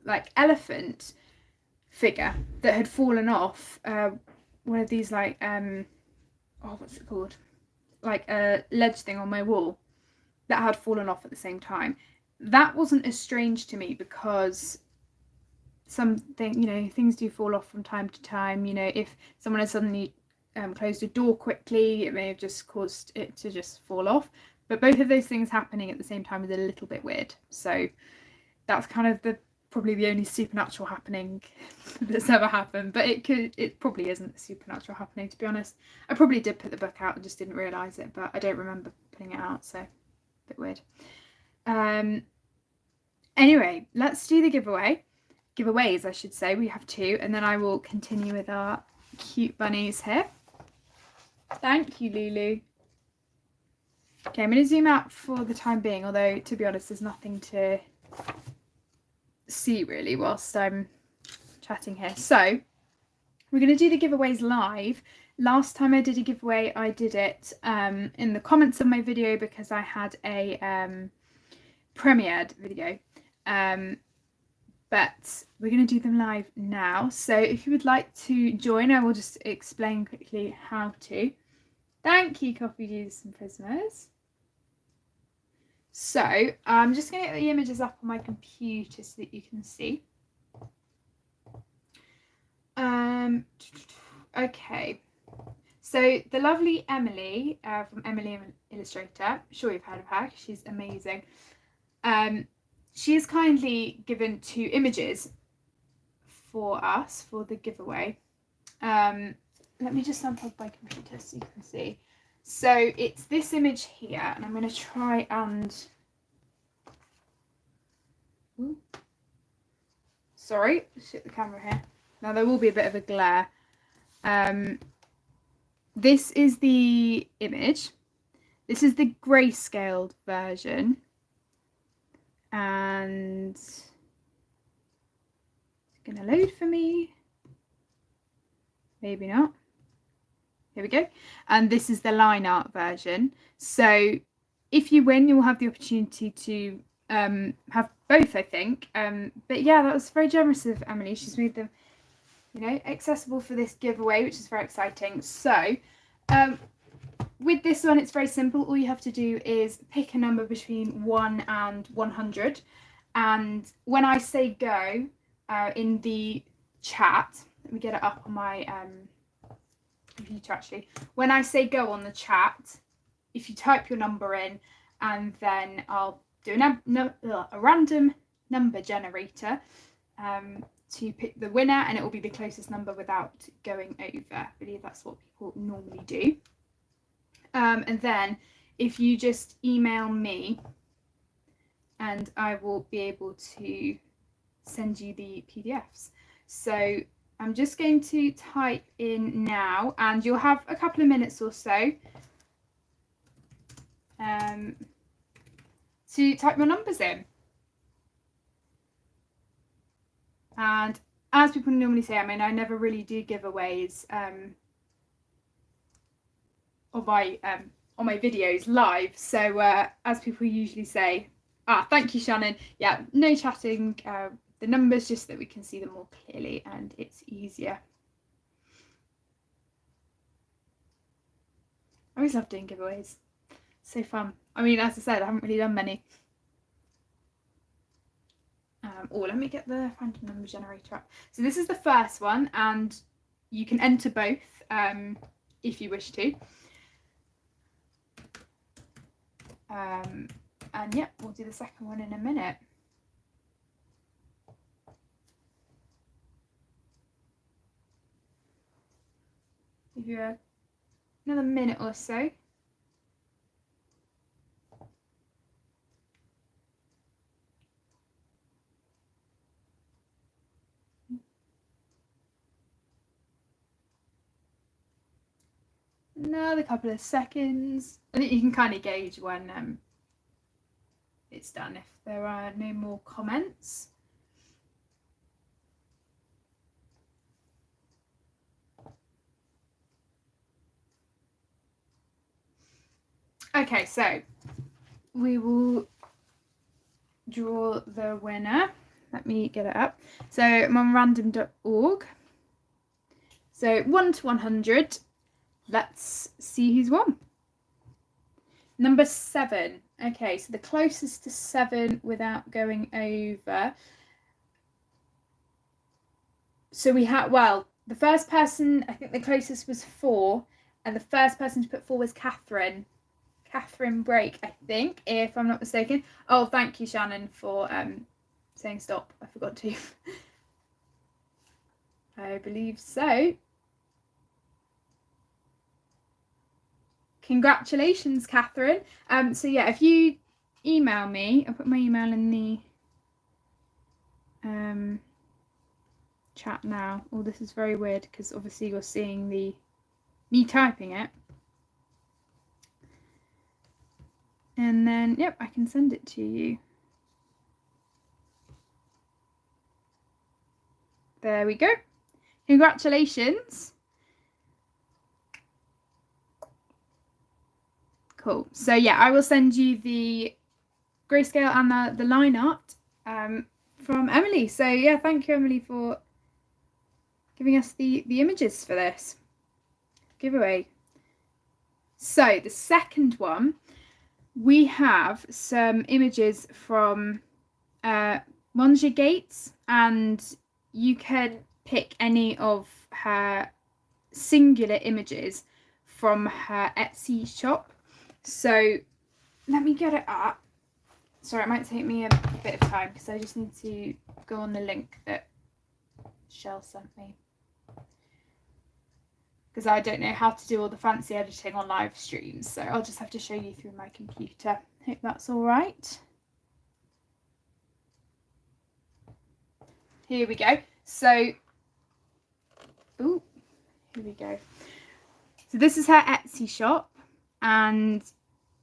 like elephant figure that had fallen off one of these, like oh, what's it called, like a ledge thing on my wall that had fallen off at the same time. That wasn't as strange to me because something, you know, things do fall off from time to time. You know, if someone has suddenly closed a door quickly, it may have just caused it to just fall off. But both of those things happening at the same time is a little bit weird. So that's kind of probably the only supernatural happening that's ever happened. But it probably isn't a supernatural happening, to be honest. I probably did put the book out and just didn't realise it, but I don't remember putting it out, so a bit weird. Anyway, let's do the giveaways, I should say. We have 2, and then I will continue with our cute bunnies here. Thank you, Lulu. Okay, I'm going to zoom out for the time being, although to be honest there's nothing to see really whilst I'm chatting here. So we're going to do the giveaways live. Last time I did a giveaway, I did it in the comments of my video because I had a premiered video. But we're going to do them live now. So if you would like to join, I will just explain quickly how to. Thank you, Coffee Juice and Prismas. So I'm just going to get the images up on my computer so that you can see. Okay. So the lovely Emily from Emily Illustrator, I'm sure you've heard of her, she's amazing. She has kindly given 2 images for us for the giveaway. Let me just unplug my computer so you can see. So it's this image here, and I'm going to try and... Ooh. Sorry, shift the camera here. Now there will be a bit of a glare. This is the image. This is the grayscaled version. And it's going to load for me. Maybe not. Here we go. And this is the line art version. So if you win, you'll have the opportunity to have both, I think. But yeah, that was very generous of Emily. She's made them, you know, accessible for this giveaway, which is very exciting. So with this one, it's very simple. All you have to do is pick a number between 1 and 100. And when I say go in the chat, let me get it up on my computer actually. When I say go on the chat, if you type your number in, and then I'll do a random number generator to pick the winner, and it will be the closest number without going over. I believe that's what people normally do. And then if you just email me, and I will be able to send you the PDFs. So I'm just going to type in now, and you'll have a couple of minutes or so to type your numbers in. And as people normally say, I mean, I never really do giveaways on my videos live. So as people usually say, thank you, Shannon. Yeah, no chatting. The numbers, just that we can see them more clearly and it's easier. I always love doing giveaways. So fun. I mean, as I said, I haven't really done many. Let me get the random number generator up. So this is the first one, and you can enter both if you wish to. And yeah, we'll do the second one in a minute. Give you another minute or so. another couple of seconds. I think you can kind of gauge when it's done if there are no more comments. Okay, so we will draw the winner. Let me get it up. So I'm on random.org. So 1 to 100. Let's see who's won. Number 7. Okay, so the closest to 7 without going over. So we had, well, the first person, I think the closest was 4, and the first person to put 4 was Catherine. Catherine Brake, I think, if I'm not mistaken. Oh, thank you, Shannon, for saying stop. I forgot to. I believe so. Congratulations, Catherine. So yeah, if you email me, I'll put my email in the chat now. Oh, this is very weird because obviously you're seeing me typing it. And then, yep, I can send it to you. There we go. Congratulations. Cool. So yeah, I will send you the grayscale and the line art from Emily. So yeah, thank you, Emily, for giving us the images for this giveaway. So the second one, we have some images from Monja Gates, and you can pick any of her singular images from her Etsy shop. So let me get it up. Sorry, it might take me a bit of time because I just need to go on the link that Shell sent me, because I don't know how to do all the fancy editing on live streams, so I'll just have to show you through my computer. Hope that's all right. Here we go. So, ooh, here we go. So this is her Etsy shop, and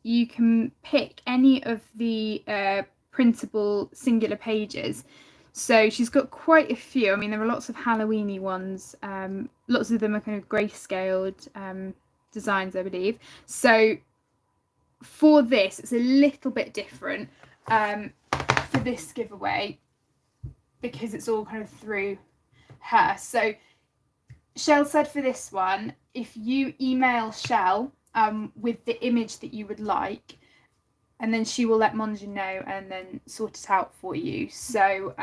you can pick any of the printable singular pages. So she's got quite a few. I mean, there are lots of Halloween-y ones. Lots of them are kind of grayscaled designs, I believe. So for this, it's a little bit different for this giveaway because it's all kind of through her. So Shell said for this one, if you email Shell with the image that you would like, and then she will let Monja know and then sort it out for you. So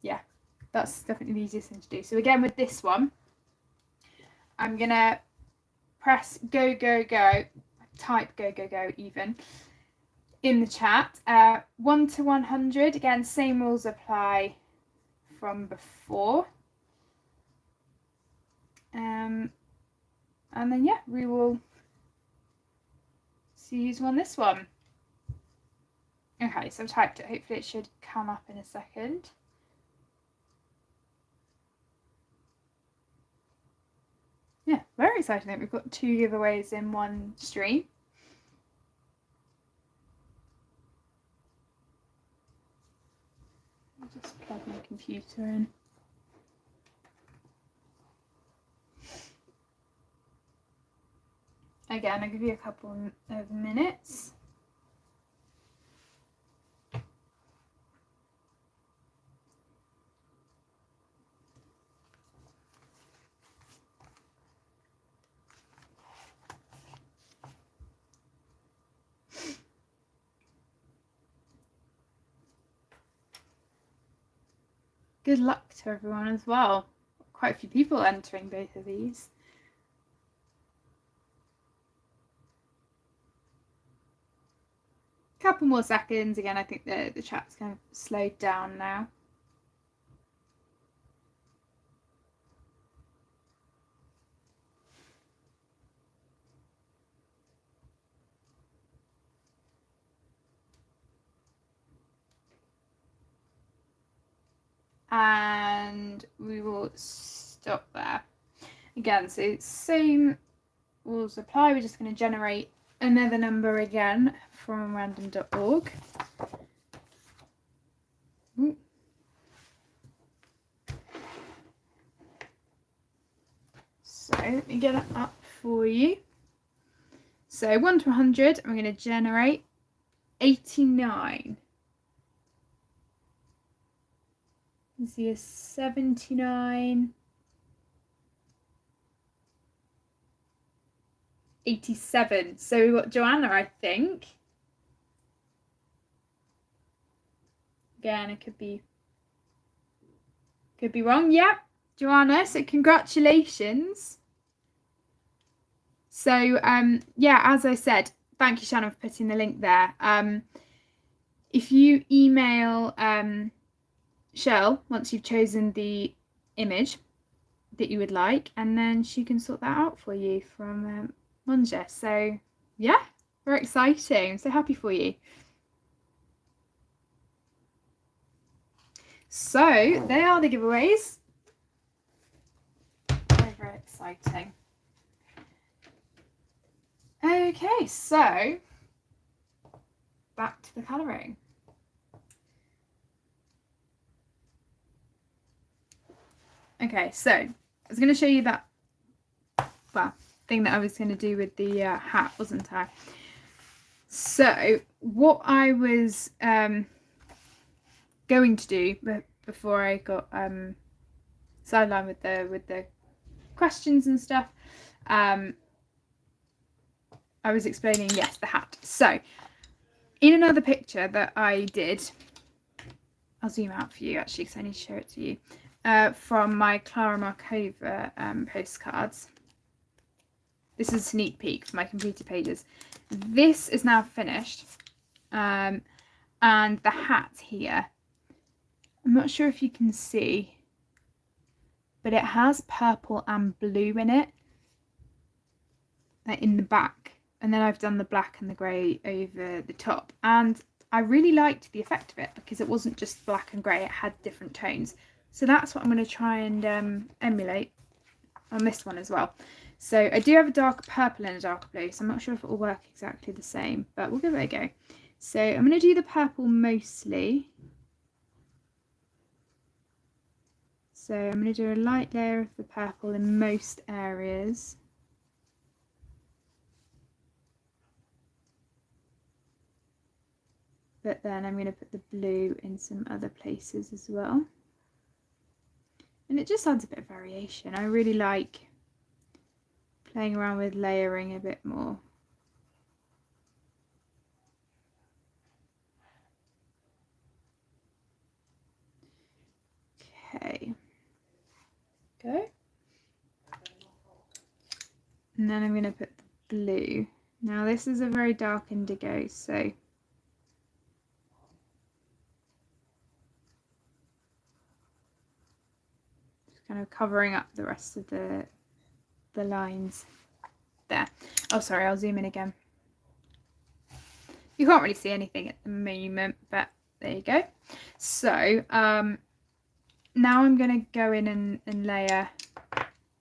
yeah, that's definitely the easiest thing to do. So again, with this one, I'm gonna press go, go, go, type go, go, go even in the chat. 1 to 100, again, same rules apply from before. And then yeah, we will see who's won this one. Okay, so I've typed it. Hopefully it should come up in a second. Yeah, very exciting. I think we've got 2 giveaways in one stream. I'll just plug my computer in. Again, I'll give you a couple of minutes. Good luck to everyone as well. Quite a few people entering both of these. Couple more seconds. Again, I think the chat's kind of slowed down now. And we will stop there. Again, so same rules apply. We're just going to generate another number again from random.org. So let me get it up for you. So 1 to 100, I'm going to generate 89. You see a 79, 87. So we've got Joanna, I think. Again, it could be wrong. Yep, Joanna. So congratulations. So yeah, as I said, thank you, Shannon, for putting the link there. If you email Shell once you've chosen the image that you would like, and then she can sort that out for you from Monja. So yeah, very exciting. I'm so happy for you. So they are the giveaways. Very, very exciting. Okay, so back to the colouring. Okay, so I was going to show you that, well, thing that I was going to do with the hat, wasn't I? So what I was going to do before I got sidelined with the questions and stuff, I was explaining, yes, the hat. So in another picture that I did, I'll zoom out for you actually because I need to show it to you, from my Clara Markova postcards. This is a sneak peek for my completed pages. This is now finished, and the hat here, I'm not sure if you can see, but it has purple and blue in it, in the back, and then I've done the black and the grey over the top, and I really liked the effect of it because it wasn't just black and grey, it had different tones. So that's what I'm going to try and emulate on this one as well. So I do have a dark purple and a dark blue, so I'm not sure if it will work exactly the same, but we'll give it a go. So I'm going to do the purple mostly. So I'm going to do a light layer of the purple in most areas. But then I'm going to put the blue in some other places as well. And it just adds a bit of variation. I really like playing around with layering a bit more. Okay. Go. And then I'm going to put the blue. Now this is a very dark indigo, so kind of covering up the rest of the lines there. Oh, sorry, I'll zoom in again. You can't really see anything at the moment, but there you go. So now I'm going to go in and layer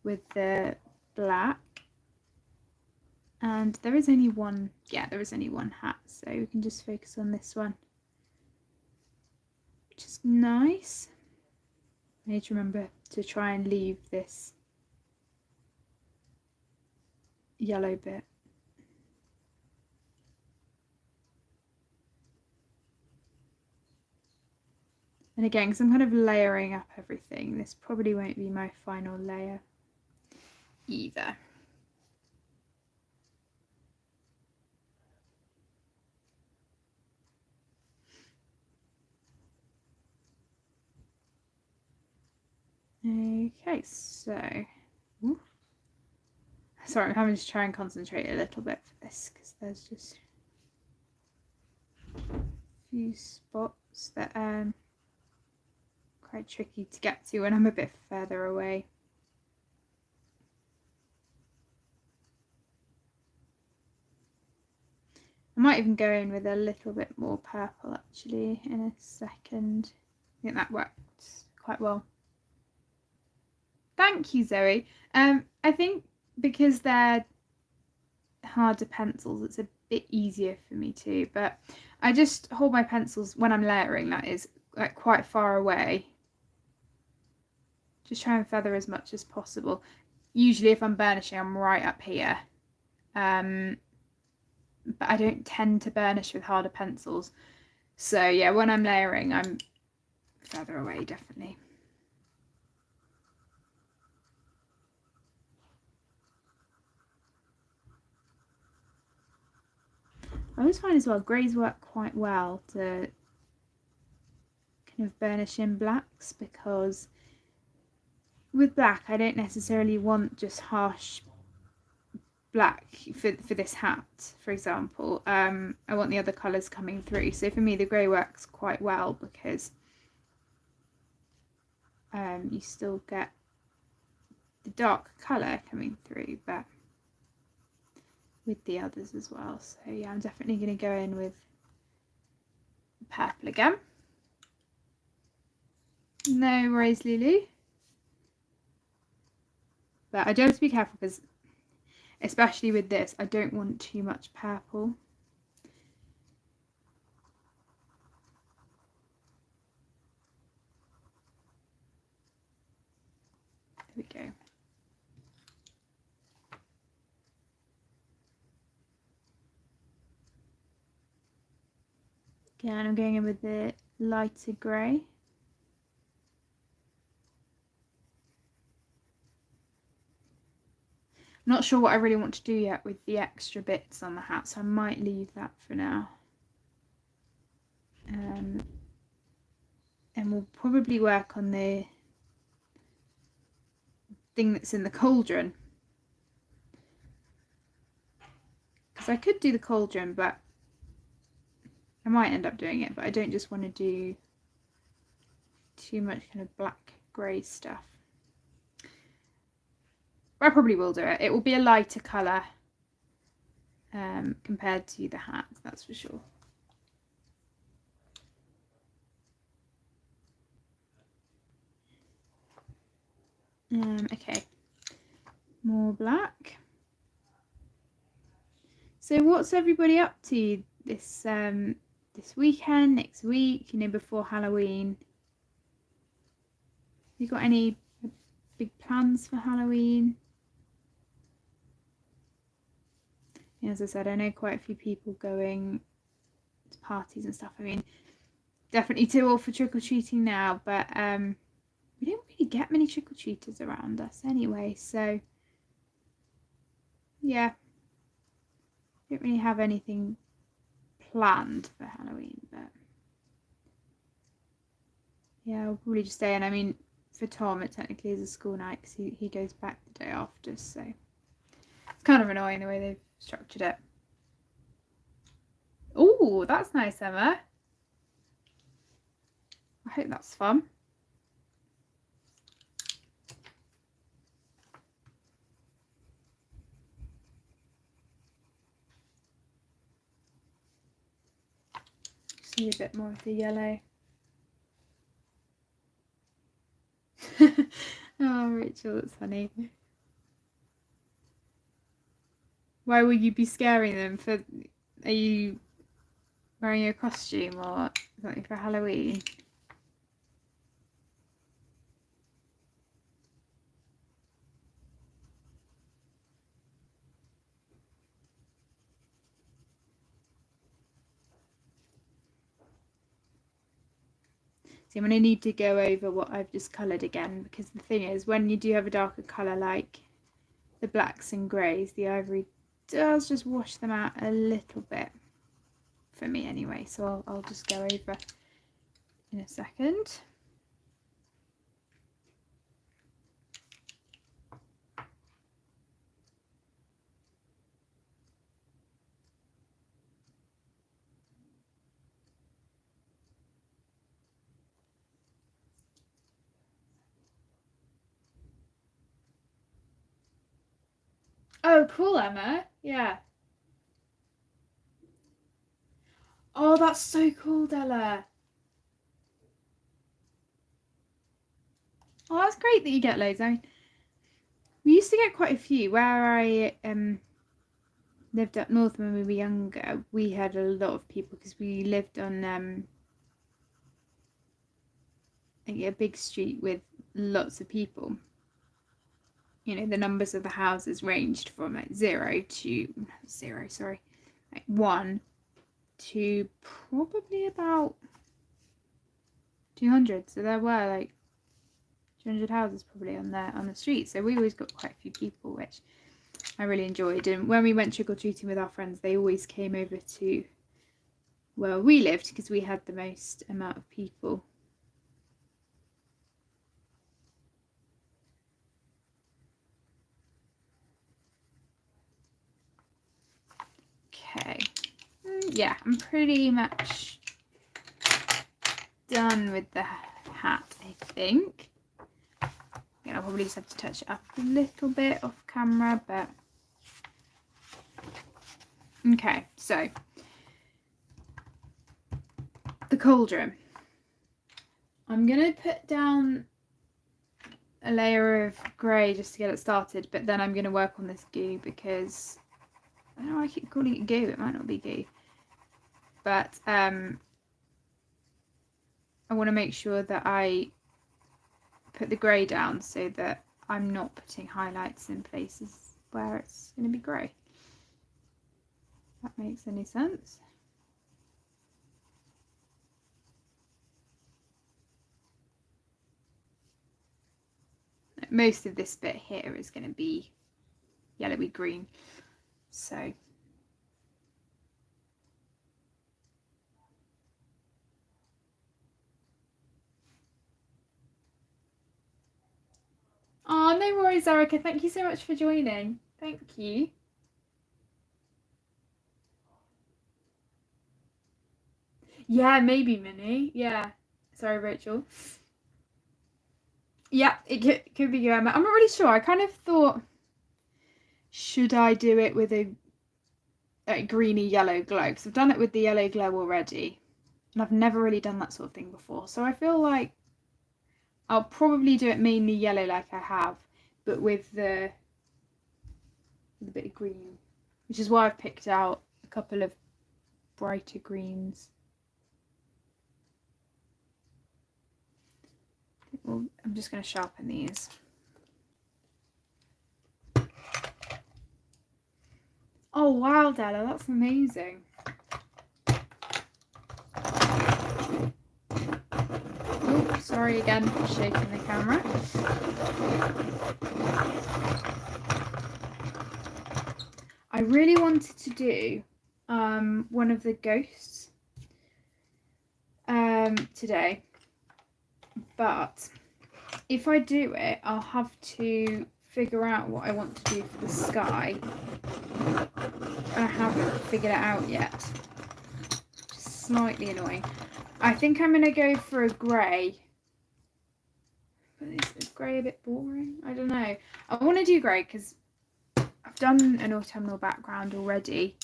with the black. And there is only one, yeah, there is only one hat, so we can just focus on this one, which is nice. I need to remember to try and leave this yellow bit. And again, because I'm kind of layering up everything, this probably won't be my final layer either. Okay, so sorry, I'm having to try and concentrate a little bit for this because there's just a few spots that are quite tricky to get to when I'm a bit further away. I might even go in with a little bit more purple actually in a second. I think that works quite well. Thank you, Zoe. I think because they're harder pencils, it's a bit easier for me too, but I just hold my pencils when I'm layering, that is, like quite far away. Just try and feather as much as possible. Usually if I'm burnishing, I'm right up here. But I don't tend to burnish with harder pencils. So yeah, when I'm layering, I'm further away, definitely. I always find as well, greys work quite well to kind of burnish in blacks, because with black, I don't necessarily want just harsh black for this hat, for example. I want the other colours coming through. So for me, the grey works quite well because you still get the dark colour coming through, but with the others as well. So yeah, I'm definitely going to go in with purple again. No worries, Lulu. But I do have to be careful because, especially with this, I don't want too much purple. There we go. Again, I'm going in with the lighter grey. I'm not sure what I really want to do yet with the extra bits on the hat, so I might leave that for now. And we'll probably work on the thing that's in the cauldron. Because I could do the cauldron, but I might end up doing it, but I don't just want to do too much kind of black grey stuff. But I probably will do it. It will be a lighter colour compared to the hat, that's for sure. Okay, more black. So what's everybody up to this this weekend, next week, you know, before Halloween? You got any big plans for Halloween? Yeah, as I said, I know quite a few people going to parties and stuff. I mean, definitely too old for trick-or-treating now, but we don't really get many trick-or-treaters around us anyway, so yeah, don't really have anything planned for Halloween, but yeah, I'll probably just stay in. I mean, for Tom, it technically is a school night because he goes back the day after, so it's kind of annoying the way they've structured it. Oh, that's nice, Emma. I hope that's fun. Just need a bit more of the yellow. Oh, Rachel, that's funny. Why will you be scaring them? Are you wearing a costume or something for Halloween? See, I'm going to need to go over what I've just coloured again, because the thing is, when you do have a darker colour like the blacks and greys, the ivory does just wash them out a little bit, for me anyway, so I'll just go over in a second. Oh, cool, Emma. Yeah. Oh, that's so cool, Della. Oh, that's great that you get loads. I mean, we used to get quite a few where I lived up north when we were younger, we had a lot of people because we lived on a big street with lots of people. You know, the numbers of the houses ranged from like 1 to probably about 200. So there were like 200 houses probably on the street. So we always got quite a few people, which I really enjoyed. And when we went trick-or-treating with our friends, they always came over to where we lived because we had the most amount of people. Okay, yeah, I'm pretty much done with the hat, I think. Again, I'll probably just have to touch it up a little bit off camera, but okay, so the cauldron. I'm gonna put down a layer of grey just to get it started, but then I'm gonna work on this goo because I don't know, I keep calling it goo, it might not be goo, but I want to make sure that I put the grey down so that I'm not putting highlights in places where it's going to be grey. If that makes any sense. Most of this bit here is going to be yellowy green, so oh, no worries, Erica. Thank you so much for joining. Thank you. Yeah, maybe Minnie. Yeah. Sorry, Rachel. Yeah, it could be Guillermo. I'm not really sure. I kind of thought, should I do it with a greeny yellow glow? Because I've done it with the yellow glow already. And I've never really done that sort of thing before. So I feel like I'll probably do it mainly yellow like I have, but with a bit of green, which is why I've picked out a couple of brighter greens. Well, I'm just going to sharpen these. Oh wow, Della, that's amazing. Oh, sorry again for shaking the camera. I really wanted to do one of the ghosts today, but if I do it, I'll have to figure out what I want to do for the sky. I haven't figured it out yet, which is slightly annoying. I think I'm going to go for a grey. But is grey a bit boring? I don't know. I want to do grey because I've done an autumnal background already.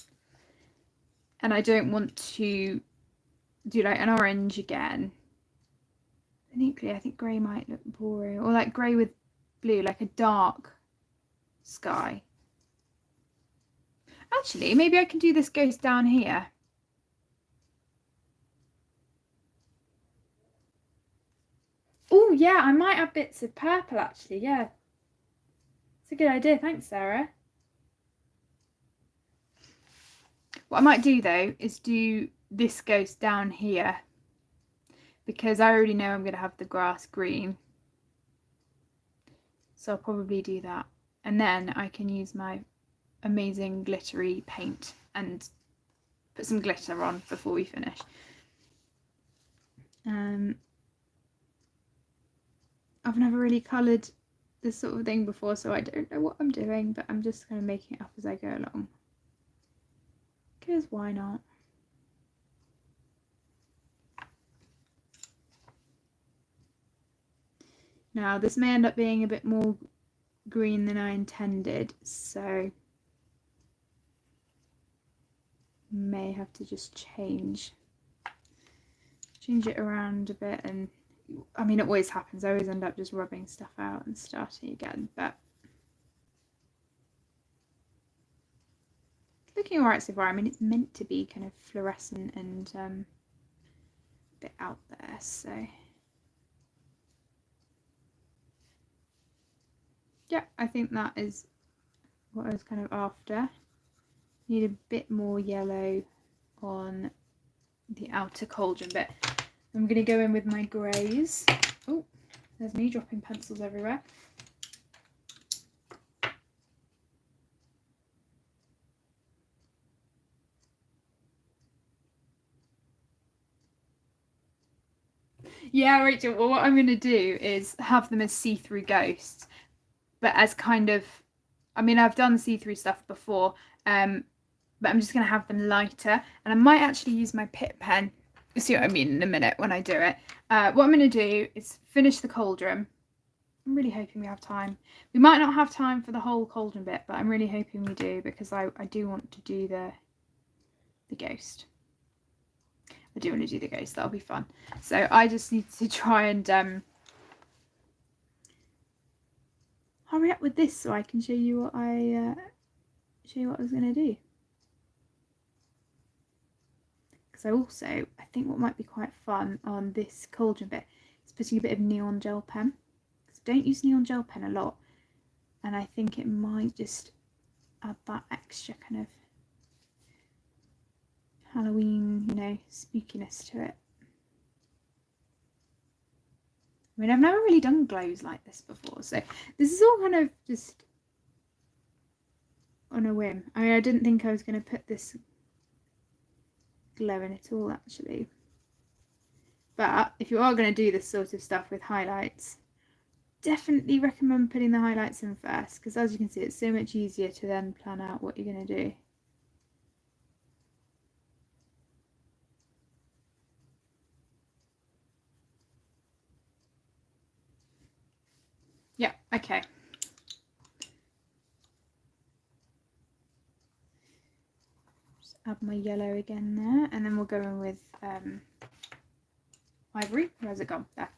And I don't want to do like an orange again. And equally, I think grey might look boring. Or like grey with blue, like a dark sky. Actually, maybe I can do this ghost down here. Oh, yeah, I might have bits of purple, actually, yeah. It's a good idea. Thanks, Sarah. What I might do, though, is do this ghost down here, because I already know I'm going to have the grass green. So I'll probably do that. And then I can use my amazing glittery paint and put some glitter on before we finish. I've never really coloured this sort of thing before, so I don't know what I'm doing, but I'm just kind of making it up as I go along. Because why not? Now, this may end up being a bit more green than I intended, so may have to just change it around a bit. And I mean, it always happens. I always end up just rubbing stuff out and starting again, but look looking alright so far. I mean, it's meant to be kind of fluorescent and a bit out there, so yeah, I think that is what I was kind of after. Need a bit more yellow on the outer cauldron bit. I'm going to go in with my greys. Oh, there's me dropping pencils everywhere. Yeah, Rachel, well, what I'm going to do is have them as see-through ghosts, but as kind of, I mean, I've done see-through stuff before, but I'm just going to have them lighter, and I might actually use my pit pen. You'll see what I mean in a minute when I do it. What I'm going to do is finish the cauldron. I'm really hoping we have time. We might not have time for the whole cauldron bit, but I'm really hoping we do, because I do want to do the ghost. I do want to do the ghost. That'll be fun. So I just need to try and hurry up with this so I can show you what I was going to do. Because I think what might be quite fun on this cauldron bit is putting a bit of neon gel pen. Because I don't use neon gel pen a lot, and I think it might just add that extra kind of Halloween, you know, spookiness to it. I mean, I've never really done glows like this before, so this is all kind of just on a whim. I mean, I didn't think I was going to put this glow in at all, actually. But if you are going to do this sort of stuff with highlights, definitely recommend putting the highlights in first, because as you can see, it's so much easier to then plan out what you're going to do. Yeah, okay. Just add my yellow again there, and then we'll go in with ivory. Where's it gone? There.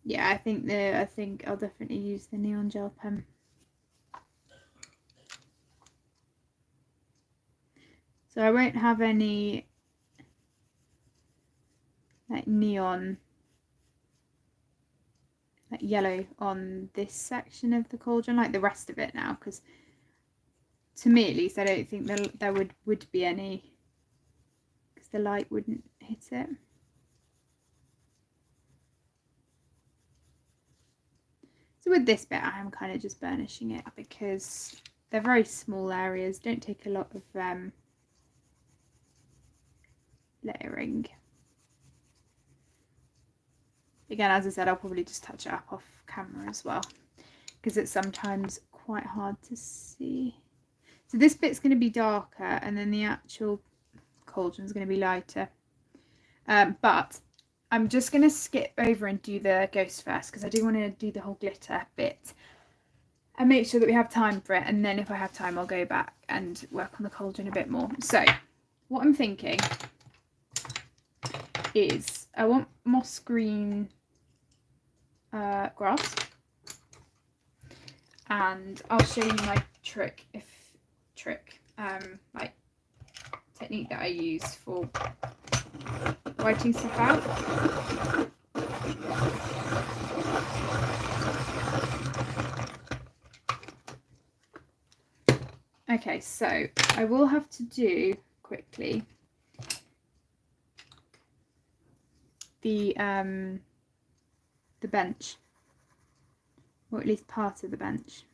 Yeah, I think I'll definitely use the neon gel pen. So I won't have any like neon, like yellow on this section of the cauldron, like the rest of it now, because to me at least I don't think there would be any, because the light wouldn't hit it. So with this bit I am kind of just burnishing it because they're very small areas, don't take a lot of layering. Again, as I said, I'll probably just touch it up off camera as well, because it's sometimes quite hard to see. So this bit's going to be darker, and then the actual cauldron is going to be lighter. But I'm just going to skip over and do the ghost first, because I do want to do the whole glitter bit and make sure that we have time for it. And then if I have time, I'll go back and work on the cauldron a bit more. So what I'm thinking is I want moss green grass, and I'll show you my like technique that I use for writing stuff out. Okay, so I will have to do quickly the bench, or at least part of the bench.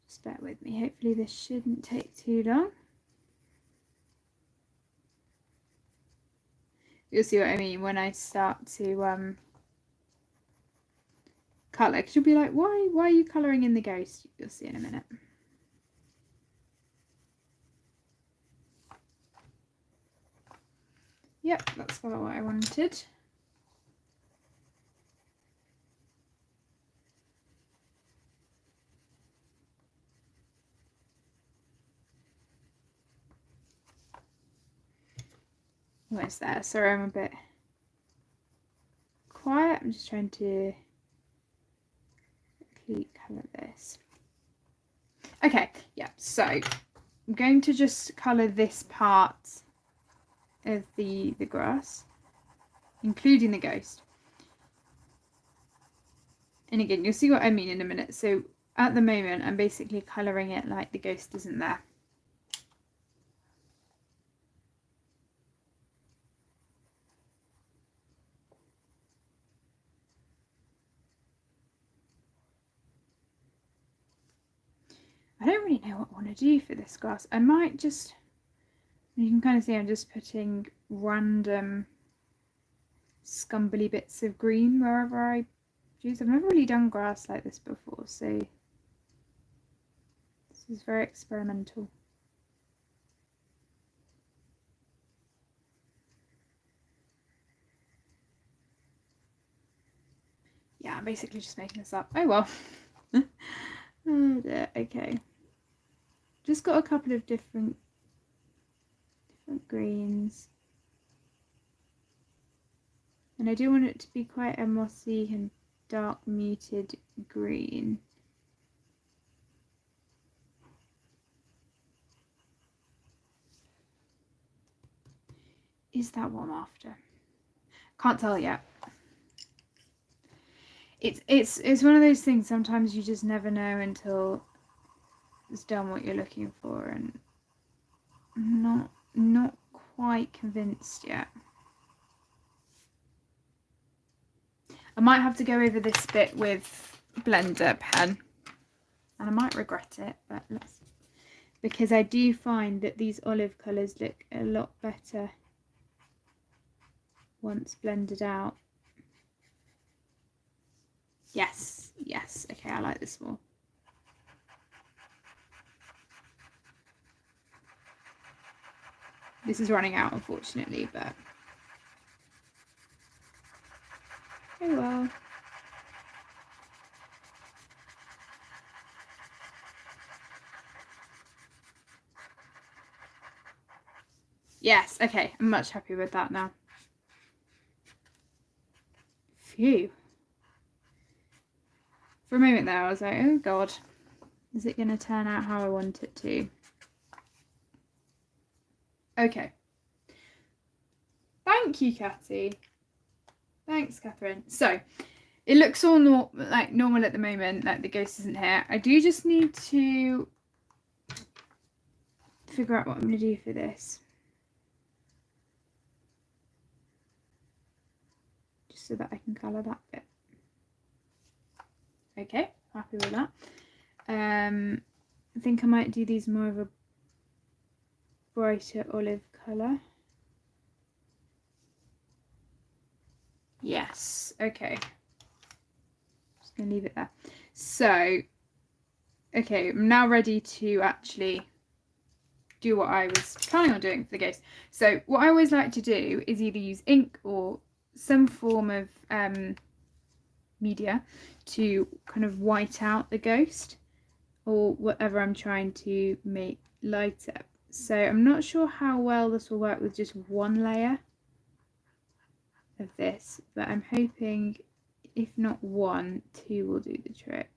Just bear with me, hopefully this shouldn't take too long. You'll see what I mean when I start to colour, because you'll be like, why are you colouring in the ghost? You'll see in a minute. Yep, that's what I wanted. almost there. Sorry, I'm a bit quiet. I'm just trying to quickly colour this. Okay, yeah, so I'm going to just colour this part of the grass, including the ghost. And again, you'll see what I mean in a minute. So at the moment, I'm basically colouring it like the ghost isn't there. I don't really know what I want to do for this grass. I might just, you can kind of see I'm just putting random scumbly bits of green wherever I choose. I've never really done grass like this before, so this is very experimental. Yeah, I'm basically just making this up. Oh well. Oh dear. Okay. Just got a couple of different greens. And I do want it to be quite a mossy and dark muted green. Is that what I'm after? Can't tell yet. It's one of those things, sometimes you just never know until it's done what you're looking for, and I'm not quite convinced yet. I might have to go over this bit with blender pen, and I might regret it, but let's, because I do find that these olive colours look a lot better once blended out. Yes, yes, okay, I like this more. This is running out, unfortunately, but oh well. Yes, okay, I'm much happier with that now. Phew. For a moment there, I was like, oh god, is it going to turn out how I want it to? Okay. Thank you, Catty. Thanks, Catherine. So, it looks all normal at the moment, like the ghost isn't here. I do just need to figure out what I'm going to do for this. Just so that I can colour that bit. Okay, happy with that. I think I might do these more of a brighter olive colour. Yes, okay. Just going to leave it there. So, okay, I'm now ready to actually do what I was planning on doing for the ghost. So what I always like to do is either use ink or some form of media to kind of white out the ghost or whatever I'm trying to make light up. So I'm not sure how well this will work with just one layer of this, but I'm hoping if not one, two will do the trick.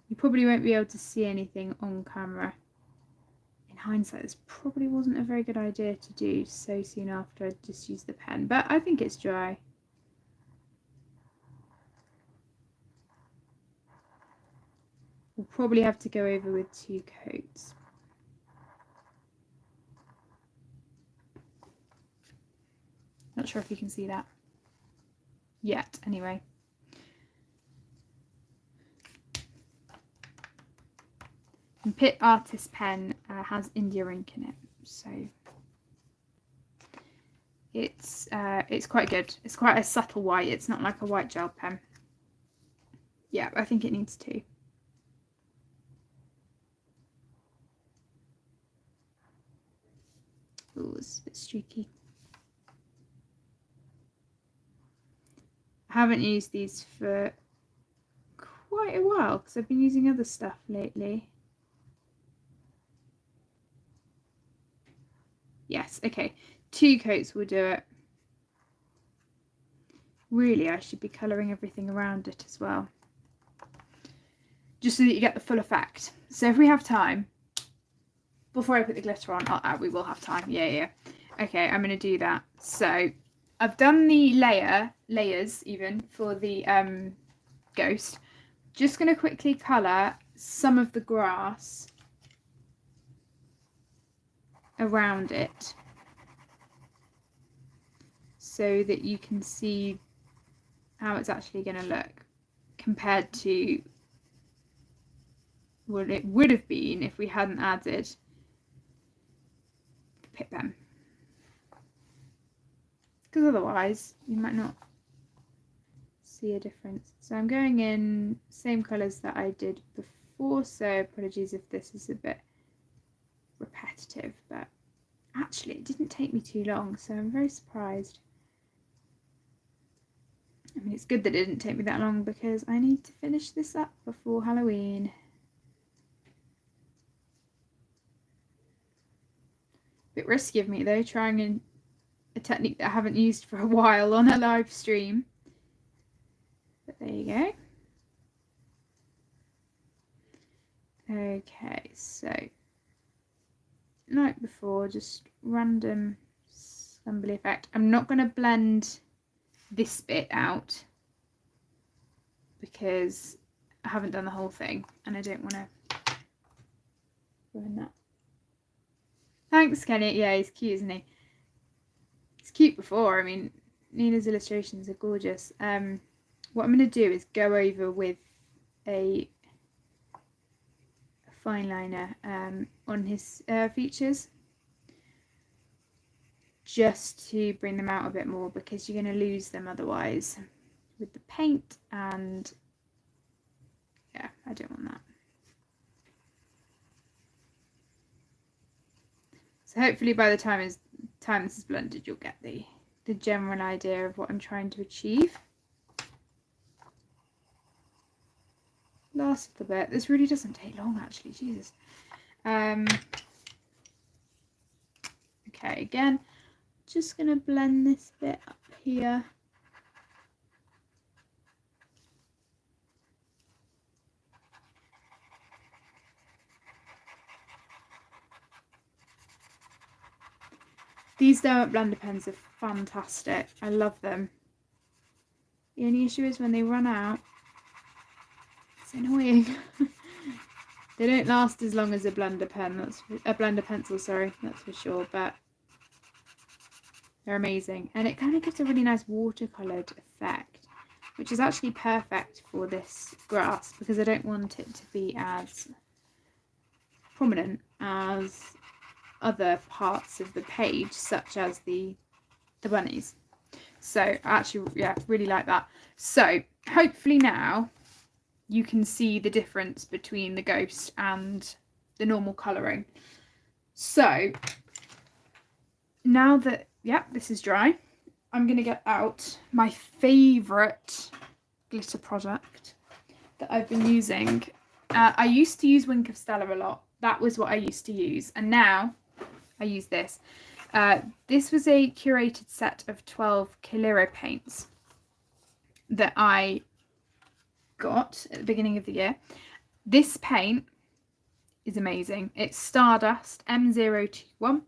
You probably won't be able to see anything on camera. In hindsight, this probably wasn't a very good idea to do so soon after I just used the pen, but I think it's dry. We'll probably have to go over with 2 coats. Not sure if you can see that yet, anyway. And Pitt Artist Pen has India ink in it, so it's quite good. It's quite a subtle white. It's not like a white gel pen. Yeah, I think it needs 2. Oh, it's a bit streaky. I haven't used these for quite a while because I've been using other stuff lately. Yes, okay. 2 coats will do it. Really, I should be colouring everything around it as well, just so that you get the full effect. So if we have time, before I put the glitter on, we will have time. Yeah. Okay, I'm going to do that. So I've done the layers even for the ghost. Just going to quickly colour some of the grass around it so that you can see how it's actually going to look compared to what it would have been if we hadn't added the pit pen, because otherwise you might not see a difference. So I'm going in same colours that I did before, so apologies if this is a bit repetitive, but actually it didn't take me too long, so I'm very surprised. I mean, it's good that it didn't take me that long because I need to finish this up before Halloween. Bit risky of me though, trying a technique that I haven't used for a while on a live stream. But there you go. Okay, so like before, just random scumbly effect. I'm not going to blend this bit out because I haven't done the whole thing and I don't want to ruin that. Thanks, Kenny. Yeah, he's cute, isn't he? He's cute before. I mean, Nina's illustrations are gorgeous. What I'm going to do is go over with a fine liner on his features, just to bring them out a bit more, because you're going to lose them otherwise with the paint, and yeah, I don't want that. So hopefully by the time this is blended, you'll get the general idea of what I'm trying to achieve. Last little bit. This really doesn't take long, actually. Jesus. Okay, again, just going to blend this bit up here. These Derwent blender pens are fantastic. I love them. The only issue is when they run out, it's annoying. They don't last as long as a blender pen. A blender pencil, sorry, that's for sure. But they're amazing, and it kind of gives a really nice watercoloured effect, which is actually perfect for this grass because I don't want it to be as prominent as other parts of the page, such as the bunnies. So actually, yeah, really like that. So hopefully now you can see the difference between the ghost and the normal colouring. So now that, yeah, this is dry, I'm going to get out my favourite glitter product that I've been using. I used to use Wink of Stella a lot. That was what I used to use. And now I use this. This was a curated set of 12 Kaliro paints that I got at the beginning of the year. This paint is amazing. It's Stardust M021.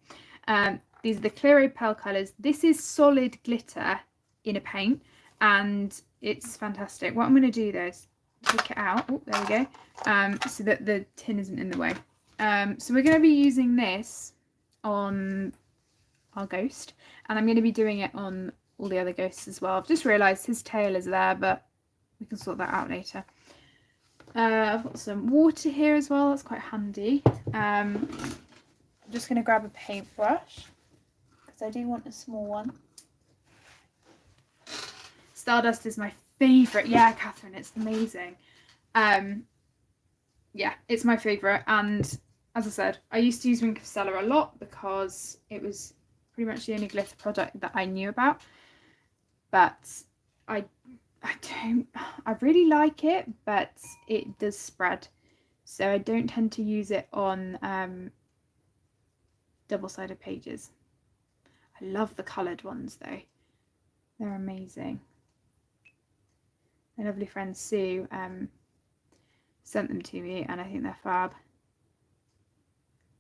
These are the Kaliro Pearl colours. This is solid glitter in a paint, and it's fantastic. What I'm going to do though is take it out. Oh, there we go. So that the tin isn't in the way. So we're going to be using this on our ghost, and I'm going to be doing it on all the other ghosts as well. I've just realised his tail is there, but we can sort that out later. I've got some water here as well. That's quite handy. I'm just going to grab a paintbrush because I do want a small one. Stardust is my favourite. Yeah, Catherine, it's amazing. Yeah, it's my favourite, and as I said, I used to use Wink of Stella a lot because it was pretty much the only glitter product that I knew about. But I really like it, but it does spread, so I don't tend to use it on double-sided pages. I love the coloured ones though. They're amazing. My lovely friend Sue sent them to me and I think they're fab.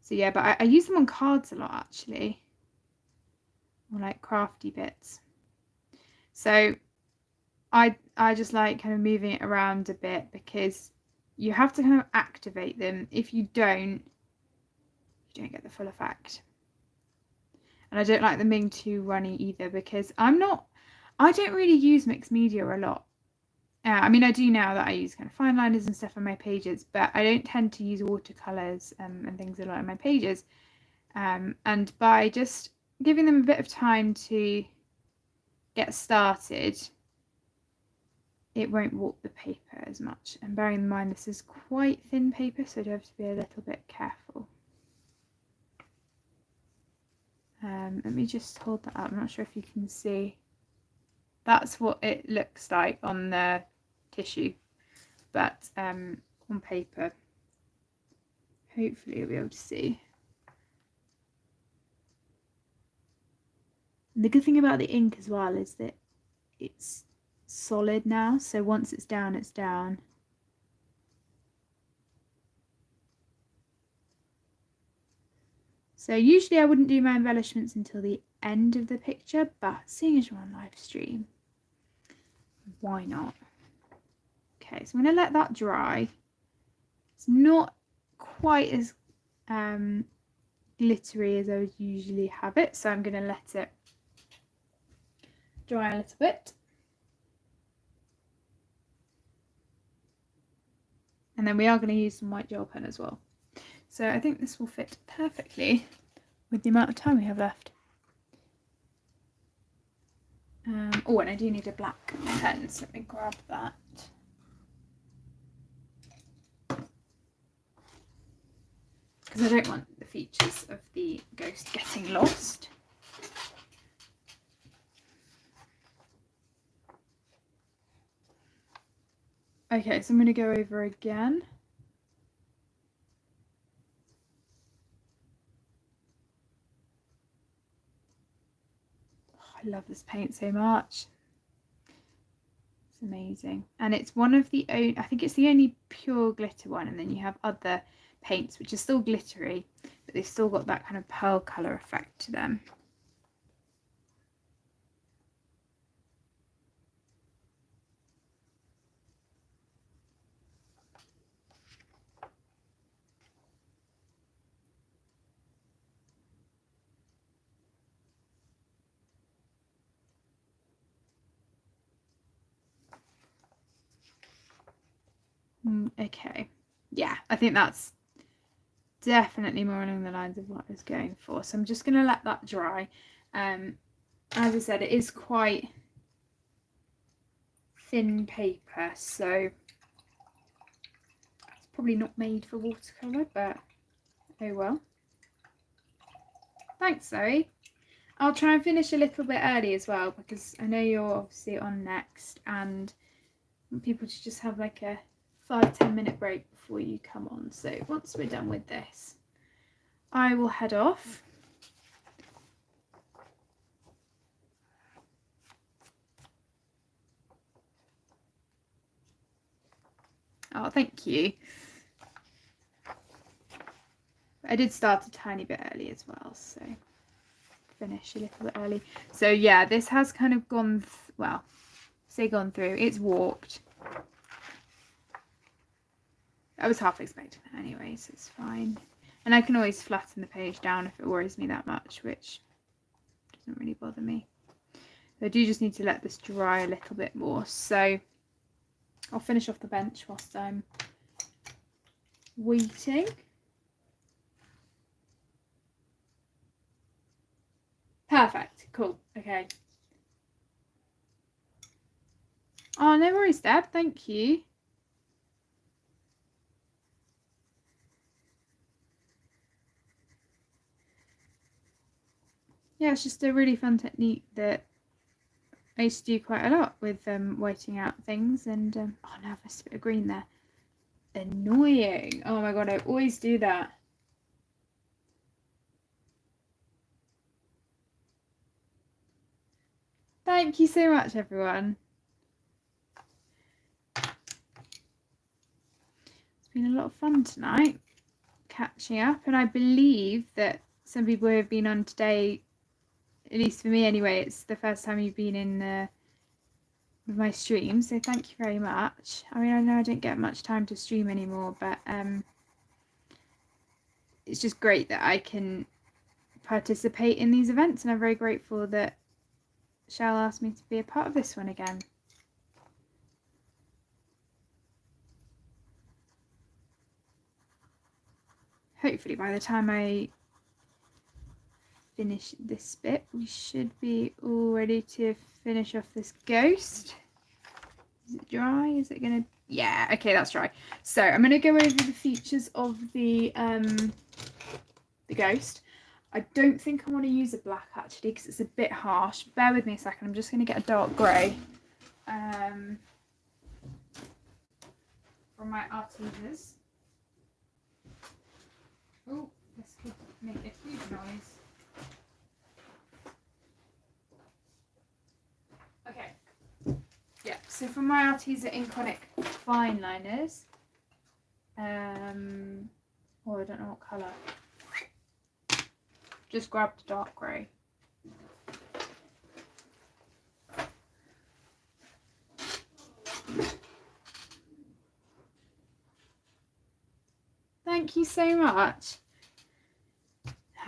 So yeah, but I use them on cards a lot actually. Or like crafty bits. So I just like kind of moving it around a bit because you have to kind of activate them. If you don't get the full effect. And I don't like them being too runny either because I don't really use mixed media a lot. I mean, I do now that I use kind of fine liners and stuff on my pages, but I don't tend to use watercolours and things a lot on my pages. And by just giving them a bit of time to get started, it won't warp the paper as much. And bearing in mind this is quite thin paper, so I do have to be a little bit careful. Let me just hold that up. I'm not sure if you can see. That's what it looks like on the tissue, but on paper, hopefully you'll be able to see. And the good thing about the ink as well is that it's solid now, so once it's down, it's down. So usually I wouldn't do my embellishments until the end of the picture, but seeing as you're on live stream, why not? Okay, so I'm going to let that dry. It's not quite as glittery as I would usually have it, so I'm going to let it dry a little bit. And then we are going to use some white gel pen as well. So I think this will fit perfectly with the amount of time we have left. Oh, and I do need a black pen, so let me grab that. Because I don't want the features of the ghost getting lost. Okay, so I'm going to go over again. I love this paint so much. It's amazing. And it's one of the only, I think it's the only pure glitter one, and then you have other paints which are still glittery, but they've still got that kind of pearl colour effect to them. Okay, yeah, I think that's definitely more along the lines of what I was going for. So I'm just going to let that dry. As I said, it is quite thin paper, so it's probably not made for watercolour, but oh well. Thanks, Zoe. I'll try and finish a little bit early as well, because I know you're obviously on next and I want people to just have like a 5-10 minute break before you come on. So once we're done with this, I will head off. Oh, thank you. I did start a tiny bit early as well, so finish a little bit early. So yeah, this has kind of gone, well, say gone through, it's warped. I was half expecting that anyway, so it's fine. And I can always flatten the page down if it worries me that much, which doesn't really bother me. I do just need to let this dry a little bit more. So I'll finish off the bench whilst I'm waiting. Perfect. Cool. Okay. Oh, no worries, Deb. Thank you. Yeah, it's just a really fun technique that I used to do quite a lot with whiting out things. And oh, now I've missed a bit of green there. Annoying. Oh my god, I always do that. Thank you so much, everyone. It's been a lot of fun tonight, catching up, and I believe that some people who have been on today, at least for me anyway, it's the first time you've been in with my stream, so thank you very much. I mean, I know I don't get much time to stream anymore, but it's just great that I can participate in these events, and I'm very grateful that Shell asked me to be a part of this one again. Hopefully by the time I finish this bit, we should be all ready to finish off this ghost. Is it dry? Is it gonna? Yeah, okay, that's dry. So I'm gonna go over the features of the ghost. I don't think I want to use a black actually because it's a bit harsh. Bear with me a second. I'm just going to get a dark grey from my artisans. Oh, this could make a huge noise. Okay. Yeah, so for my Arteza Inconic fine liners, oh, I don't know what colour. Just grabbed a dark grey. Thank you so much.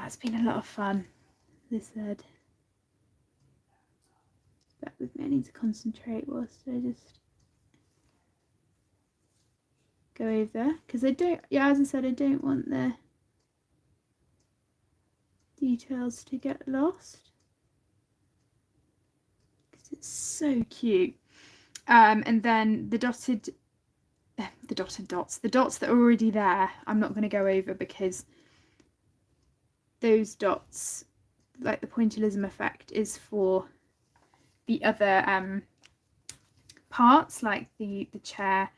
It's been a lot of fun, as I said. Bear with me, I need to concentrate whilst I just go over. Because I don't, yeah, as I said, I don't want the details to get lost. Because it's so cute. And then the dots that are already there, I'm not going to go over because those dots, like the pointillism effect, is for the other parts, like the chair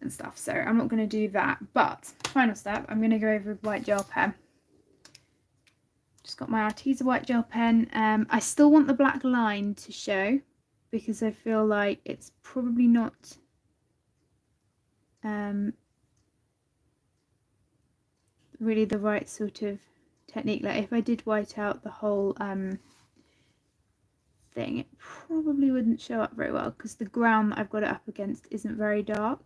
and stuff. So I'm not going to do that. But final step, I'm going to go over with white gel pen. Just got my Arteza white gel pen. I still want the black line to show because I feel like it's probably not really the right sort of technique. Like if I did white out the whole thing, it probably wouldn't show up very well because the ground that I've got it up against isn't very dark.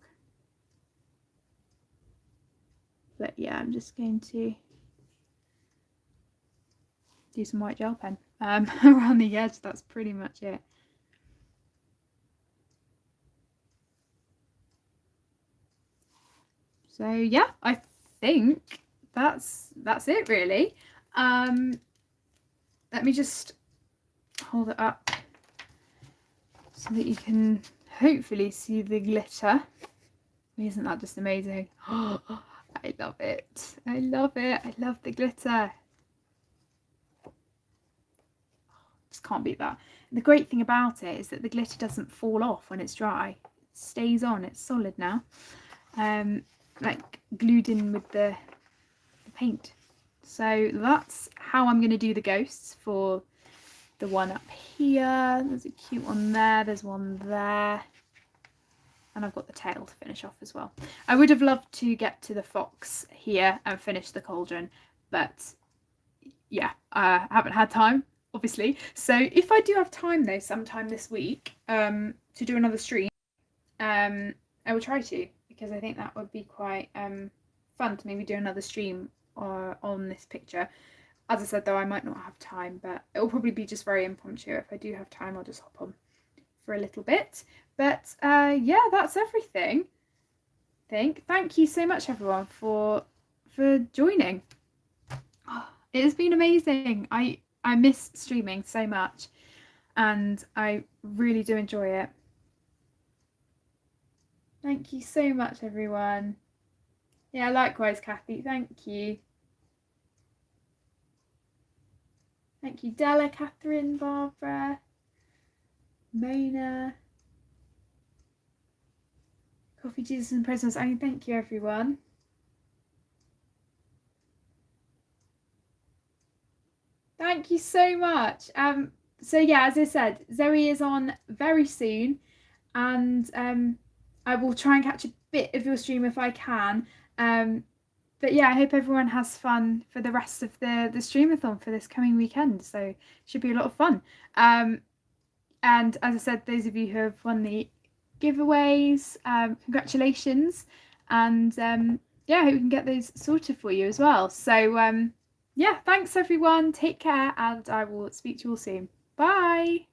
But yeah, I'm just going to do some white gel pen around the edge. That's pretty much it. So yeah, I think that's it really. Let me just hold it up so that you can hopefully see the glitter. Isn't that just amazing? Oh, I love it. I love it. I love the glitter. Just can't beat that. And the great thing about it is that the glitter doesn't fall off when it's dry. It stays on. It's solid now. Like glued in with the paint. So that's how I'm going to do the ghosts for the one up here. There's a cute one there. There's one there. And I've got the tail to finish off as well. I would have loved to get to the fox here and finish the cauldron, but yeah, I haven't had time, obviously. So if I do have time though, sometime this week, to do another stream, I will try to, because I think that would be quite fun to maybe do another stream on this picture. As I said though, I might not have time, but it will probably be just very impromptu. If I do have time, I'll just hop on for a little bit. But yeah, that's everything. Thank you so much everyone for joining. Oh, it has been amazing. I miss streaming so much and I really do enjoy it. Thank you so much everyone. Yeah, likewise Kathy, thank you. Thank you Della, Catherine, Barbara, Mona, Coffee, Jesus and Prisoners. I mean, thank you everyone. Thank you so much. So yeah, as I said, Zoe is on very soon, and I will try and catch a bit of your stream if I can. But yeah, I hope everyone has fun for the rest of the Streamathon for this coming weekend. So it should be a lot of fun. And as I said, those of you who have won the giveaways, congratulations. And yeah, I hope we can get those sorted for you as well. So yeah, thanks everyone. Take care, and I will speak to you all soon. Bye.